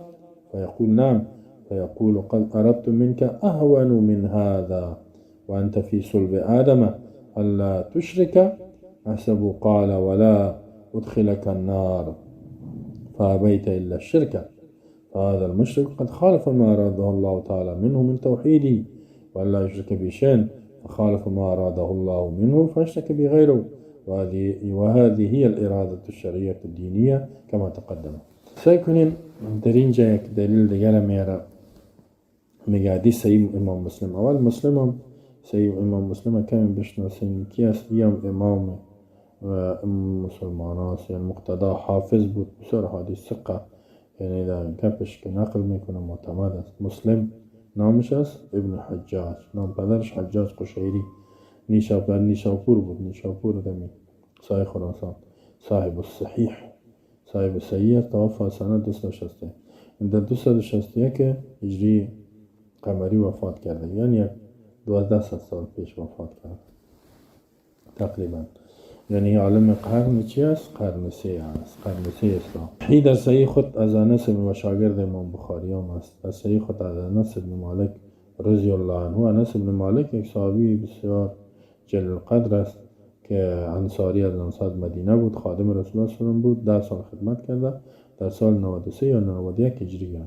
فيقول نعم. فيقول قد أردت منك أهون من هذا وأنت في صلب آدم ألا تشرك أحسب قال ولا أدخلك النار فأبيت إلا الشرك فهذا المشرك قد خالف ما أراده الله تعالى منه من توحيده وألا يشرك بشيء فخالف ما أراده الله منه فاشرك بغيره وهذه هي الإرادة الشرعية الدينية كما تقدم. سيكون در اینجا یک دلیل دیگر میگه حدیث صحیح امام مسلم. اول مسلم هم صحیح امام مسلم کمی بشناسین کی است. این امام مسلمان هست، یعنی مقتدا حافظ بود، بسیار حدیث ثقه، یعنی در کپش که نقل میکنه معتمد است. مسلم نامش است ابن حجاج، نام پدرش حجاج قشیری، نیشاپور بود، نیشاپور دمی سای خراسان، صاحب الصحیح، صاحب صحیح توفا سنه 260. در 261 هجری قمری وفات کرده، یعنی 12 سال پیش وفات کرده تقریبا. یعنی عالم قرن چی است؟ قرن 3 است، قرن 3 اسلام. این در صحیح خود از انس و شاگرد امام بخاری هم است. در صحیح خود از انس بن مالک رضی الله عنه. انس بن مالک یک صحابی بسیار جلیل القدر است که انصاری از انصار مدینه بود، خادم رسول الله صلی الله علیه و بود. 10 سال خدمت کرده. در سال 93 یا 91 هجری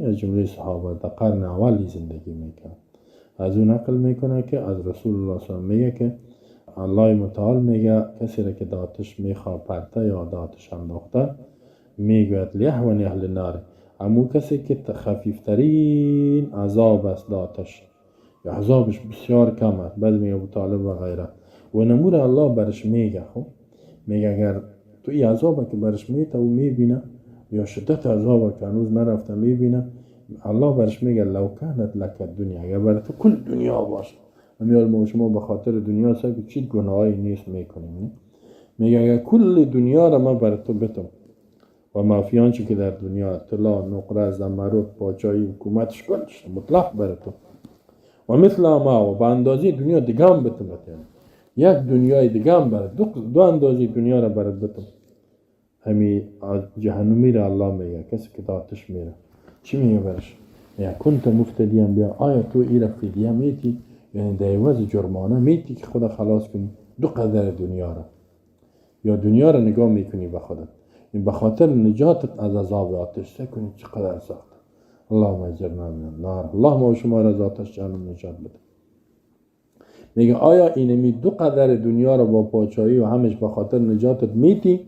از جمله صحابه در قرن اولی زندگی میکرد. از اون نقل میکنه که از رسول الله صلی الله علیه و میگه که الله متعال میگه کسی را که داتش میخواه پرته یا داتش انداخته میگوید لیهون اهل النار، امو کسی که خفیفترین عذاب است داتش یا عذابش بسیار کم است. بعد میگه ابو طالب و غیره و نمور الله برش میگه. خب میگه اگر تو این عذاب که برش میته و میبینه یا شدت عذاب که هنوز نرفته میبینه، الله برش میگه لو کانت لک الدنیا، اگر برای تو کل دنیا باشه، امیال ما شما به خاطر دنیا سایی چی گناهی نیست میکنیم. میگه اگر کل دنیا را ما برای تو بتم و مافیان چی که در دنیا طلا، نقره، زمرد، پاچایی، حکومتش کنش مطلق برای تو و مثل ما و به اندازه دنیا دیگه هم بتم، یک دنیای دیگه هم برای دو اندازه دنیا را برای بتم. همی جهنمی را الله میگه کسی که داتش میره چی میگه برش؟ یا کنت مفتدیم بیا، آیا تو ای را فدیه میتی، یعنی در عوض جرمانه میتی که خدا خلاص کنی دو قدر دنیا را، یا دنیا را نگاه میکنی به خودت این به خاطر نجاتت از عذاب آتش سکنی چقدر سخت. اللهم اجرنا من النار، اللهم و شما را از آتش جهنم نجات بده. میگه آیا اینمی دو قدر دنیا را با پاچایی و همش به خاطر نجاتت میتی؟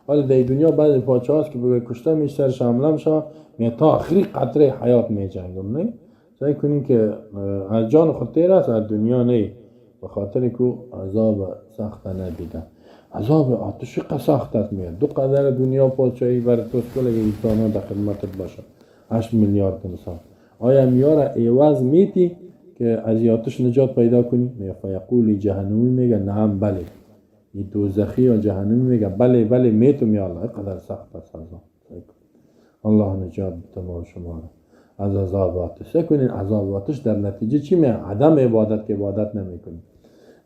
حالا در دنیا بعضی پاچه هاست که بگه کشته میشه سرش حمله میشه، میگه تا آخری قطره حیات میجنگم. نه سعی کنین که از جان خود تیر است، از دنیا نه، به خاطر که عذاب سخت ندیدن. عذاب آتشی که سخت است. میگه دو قدر دنیا پاچایی برای تو کل انسان در خدمتت باشه، 8 میلیارد انسان، آیا میاره ایواز میتی که از آتش نجات پیدا کنی؟ میگه فیقولی جهنمی، میگه نعم بله. این دوزخی یا جهنمی میگه بله بله میتم یا الله، اینقدر سخت است عذاب. الله نجات بده ما شما را از عذاب آتش. کنین عذاب آتش در نتیجه چی میگه؟ عدم عبادت، که عبادت نمیکنی.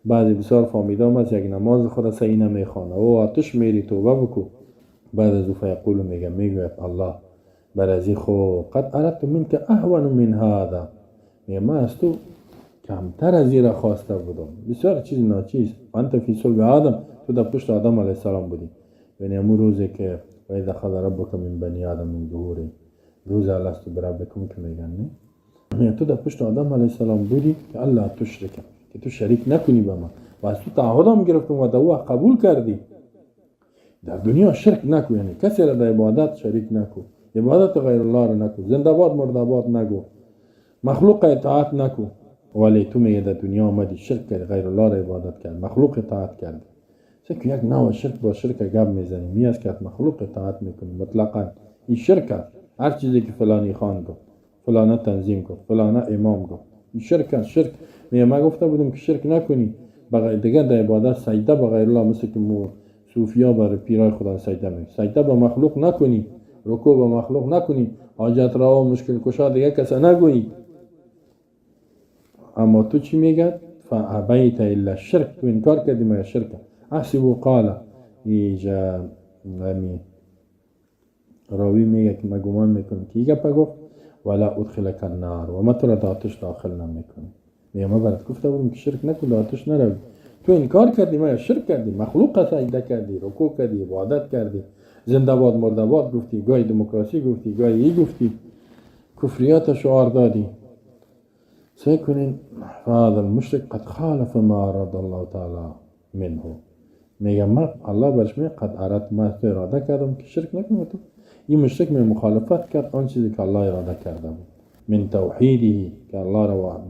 بعضی بسیار فامیدام است یک نماز خود صحیح نمیخوانه و آتش میری توبه بکو، بعد از او فیقول میگه الله بر از این خو قد اردت منک اهون من هذا، میگه من از تو کمتر از این را خواسته بودم، بسیار چیز ناچیز. انت فی صلب آدم، تو در پشت آدم علیه السلام بودی. یعنی امو روزی که و اذا خذ ربک من بنی آدم من ظهورهم، روز الست بربکم که میگن نه، تو در پشت آدم علیه السلام بودی که الله تشرک، که تو شریک نکنی به من، و از تو تعهدم گرفتم و دعوا قبول کردی در دنیا شرک نکو، یعنی کسی را در عبادت شریک نکو، عبادت غیر الله را نکو، زنده باد مرده باد نگو، مخلوق اطاعت نکو. ولی تو میگه در دنیا آمدی شرک کرد، غیر الله را عبادت کرد، مخلوق اطاعت کرد. که یک نوع شرک با شرک گپ میزنی، میاد که مخلوق اطاعت میکنی مطلقا، این شرک است. هر چیزی که فلانی خان گفت، فلانه تنظیم گفت، فلانه امام گفت، شرک میگه ما گفته بودیم که شرک نکنی بغیر دیگه در عبادت سجده به غیر الله مثل که صوفیا بر پیرای خدا سجده میکنه سجده به مخلوق نکنی رکوع به مخلوق نکنی حاجت روا مشکل کشا دیگه کس نگویی اما تو چی میگه فابیت الا الشرک تو انکار کردی مگر شرک احسبو قال ایجا راوی میگه که ما گمان میکنم که ایگه پا گفت ولا ادخلک النار و ما تو را آتش داخل نمیکنم میگه ما برات گفته بودیم که شرک نکن آتش نروی تو انکار کردی ما شرک کردی مخلوق سجده کردی رکوع کردی عبادت کردی زنده باد مرده باد گفتی گاهی دموکراسی گفتی گاهی ای گفتی کفریات شعار دادی سيكون هذا المشرك قد خالف ما أراد الله تعالى منه میگم ما الله برش میگه قد اراد ما تو اراده کردم که شرک نکنم تو این مشرک می مخالفت کرد آن چیزی که الله اراده کرده بود من توحیده که الله را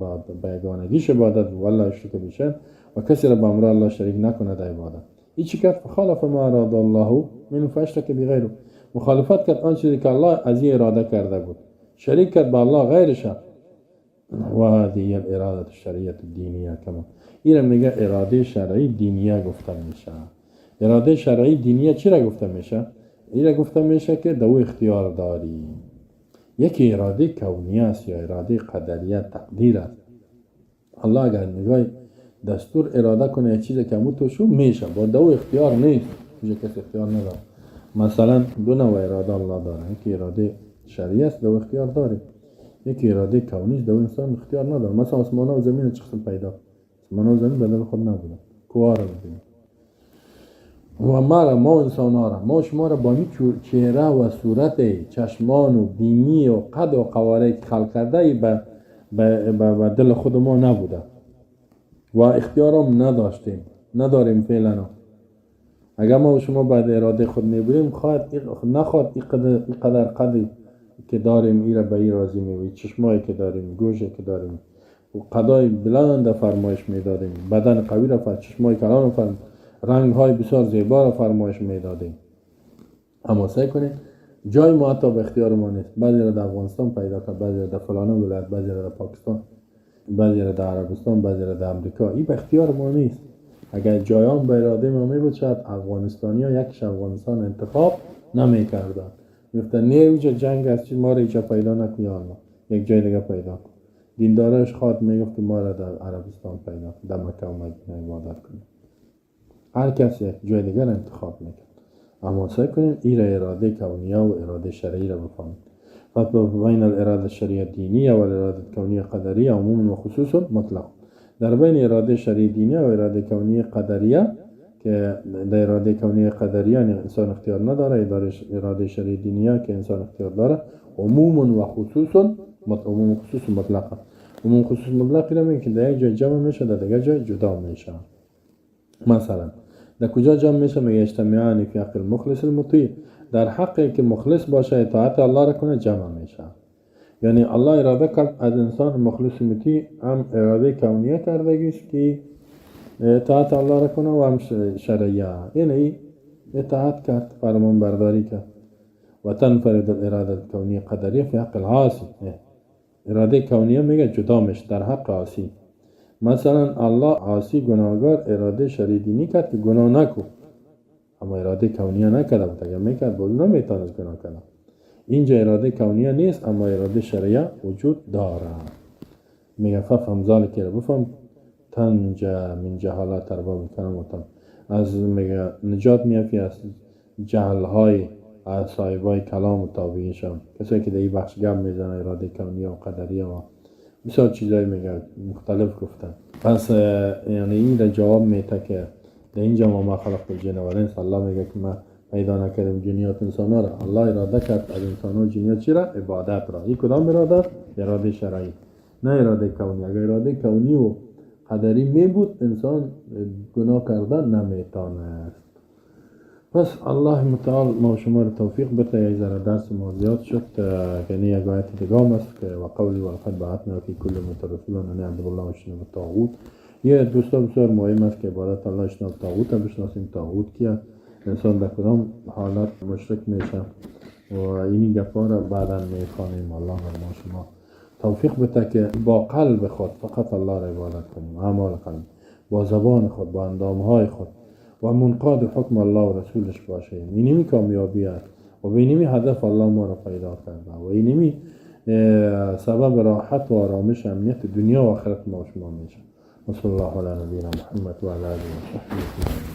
به یگانگیش عبادت و الله اشرک بشه و کسی را به امر الله شریک نکنه در عبادت این چی کرد فخالف ما اراد الله منه فاشرک بغیره مخالفت کرد آن چیزی که الله از این اراده کرده بود شریک کرد به الله غیرش و هذه الاراده الشرعیه الدینیه کما این میگه اراده شرعی دینیه گفته میشه اراده شرعی دینیه چی را گفته میشه این را گفته میشه که دو اختیار داری یکی اراده کونیه است یا اراده قدریه تقدیر است الله اگر نگاه دستور اراده کنه چیزی که تو شو میشه با دو اختیار نیست میشه کسی اختیار نداره مثلا دو نوع اراده الله داره یکی اراده شرعی است دو اختیار داره یکی اراده کونی است دو انسان اختیار نداره مثلا آسمان و زمین چه قسم پیدا آسمان و زمین بدل خود نبوده کوه را ببینید و ما انسان ها را ما شما را با می چهره و صورت چشمان و بینی و قد و قواره که خلق کرده به دل خود ما نبوده و اختیار هم نداریم فعلا اگر ما شما بعد اراده خود نبودیم نخواد این قدر قدی که داریم ایره به این راضی میوید چشمایی که داریم گوشی که داریم و قدای بلند فرمایش میدادیم بدن قوی را چشمای کلان فرمایش رنگ های بسیار زیبا را فرمایش میدادیم اما سعی کنید جای ما حتی به اختیار ما نیست بعضی را در افغانستان پیدا کرد بعضی را در فلان ولایت بعضی را در پاکستان بعضی را در عربستان بعضی را در امریکا این به اختیار ما نیست اگر جایان به اراده ما میبود شاید افغانستانی ها یکیش افغانستان انتخاب نمیکردن میگفتن نه اینجا جنگ است چیز ما را اینجا پیدا نکنی الله یک جای دیگه پیدا کن دیندارش خواد میگفت ما را در عربستان پیدا کن در مکه و مدینه عبادت کنیم هر کسی یک جای دیگر انتخاب میکرد اما سعی کنیم این اراده کونیه و اراده شرعی را بفهمیم فرق بین الاراده الشرعیه دینیه و اراده کونیه قدریه عموما و خصوصا مطلق در بین اراده شرعی دینیه و اراده کونیه قدریه که در اراده کونیه قدریه انسان اختیار نداره اراده شرعی دینیه که انسان اختیار داره عموما و خصوصا عموم خصوص مطلقه عموم خصوص مطلقی را میگه که در یک جای جمع میشه در دیگر جای جدا میشه مثلا در کجا جمع میشه میگه اجتماعی فی حق المخلص المطیع در حقی که مخلص باشه اطاعت الله را کنه جمع میشه یعنی الله اراده کرد از انسان مخلص مطیع هم اراده کونیه کردگیش که اطاعت الله را کنه و هم شرعیه یعنی اطاعت کرد فرمان برداری کرد و تنفرد الاراده کونیه قدریه فی حق العاصی اراده کونیه میگه جدا میشه در حق عاصی مثلا الله عاصی گناهگار اراده شرعی دینی کرد که گناه نکن اما اراده کونیه نکرده بود اگر میکرد بود نمیتونست گناه کنه اینجا اراده کونیه نیست اما اراده شرعیه وجود داره میگه فهم ذالک را بفهم تنجا من جهالات ارباب کلامتان از میگه نجات میافی از جهلهای از صاحبای کلام و تابعینشان کسایی که در این بخش گم میزنه اراده کونیه و قدریه و بسیار چیزایی میگه مختلف گفتن پس یعنی این را جواب میده که در اینجا ما خلقت الجن و الانس الله میگه که ما پیدا نکردیم جنیات انسان ها را الله اراده کرد از انسان ها جنیات چی را؟ عبادت را این کدام اراده؟ اراده شرعی نه اراده کونی اگر اراده کونی و قدری می بود انسان گناه کردن نمیتونه پس الله متعال ما شما رو توفیق بده یه ذره درس ما زیاد شد یعنی یک آیت دیگه هم است که و قولی و لقد بعثنا فی کل امة رسولا ان اعبدوا الله واجتنبوا الطاغوت یه دوستا بسیار مهم است که عبادت الله اجتناب طاغوت بشناسیم طاغوت کیه انسان در کدام حالت مشرک میشه و اینی گپا را بعدا میخوانیم الله ما شما توفیق بده که با قلب خود فقط الله را عبادت کنیم، اعمال قلب، با زبان خود، با اندامهای خود و منقاد حکم الله و رسولش باشیم. اینمی کامیابی است و به اینمی هدف الله ما را پیدا کرده و اینمی سبب راحت و آرامش امنیت دنیا و آخرت ما و شما میشه. صلی الله علی نبینا محمد و علی آله و صحبه.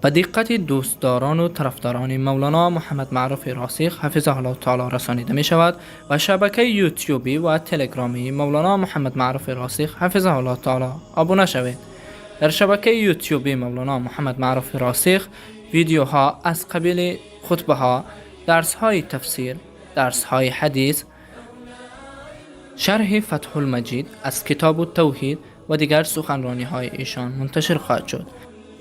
به دقت دوستداران و طرفداران مولانا محمد معروف راسخ حفظه الله تعالی رسانیده می شود و شبکه یوتیوبی و تلگرامی مولانا محمد معروف راسخ حفظه الله تعالی ابونه شوید. در شبکه یوتیوبی مولانا محمد معروف راسخ ویدیوها از قبیل خطبه ها، درس های تفسیر، درس های حدیث، شرح فتح المجید از کتاب التوحید و دیگر سخنرانی های ایشان منتشر خواهد شد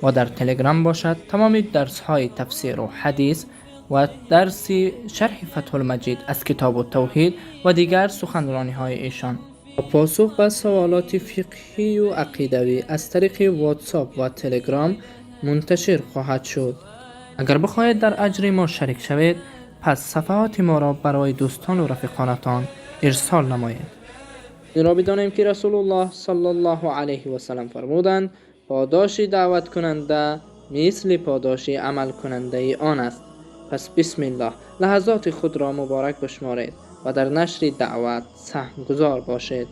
و در تلگرام باشد تمام درس های تفسیر و حدیث و درس شرح فتح المجید از کتاب التوحید و دیگر سخنرانی های ایشان و پاسخ به سوالات فقهی و عقیدوی از طریق واتساپ و تلگرام منتشر خواهد شد. اگر بخواهید در اجر ما شریک شوید، پس صفحات ما را برای دوستان و رفیقانتان ارسال نمایید. این را بدانیم که رسول الله صلی الله علیه و سلم فرمودند پاداش دعوت کننده مثل پاداش عمل کننده آن است. پس بسم الله لحظات خود را مبارک بشمارید و در نشر دعوت سهم گذار باشید.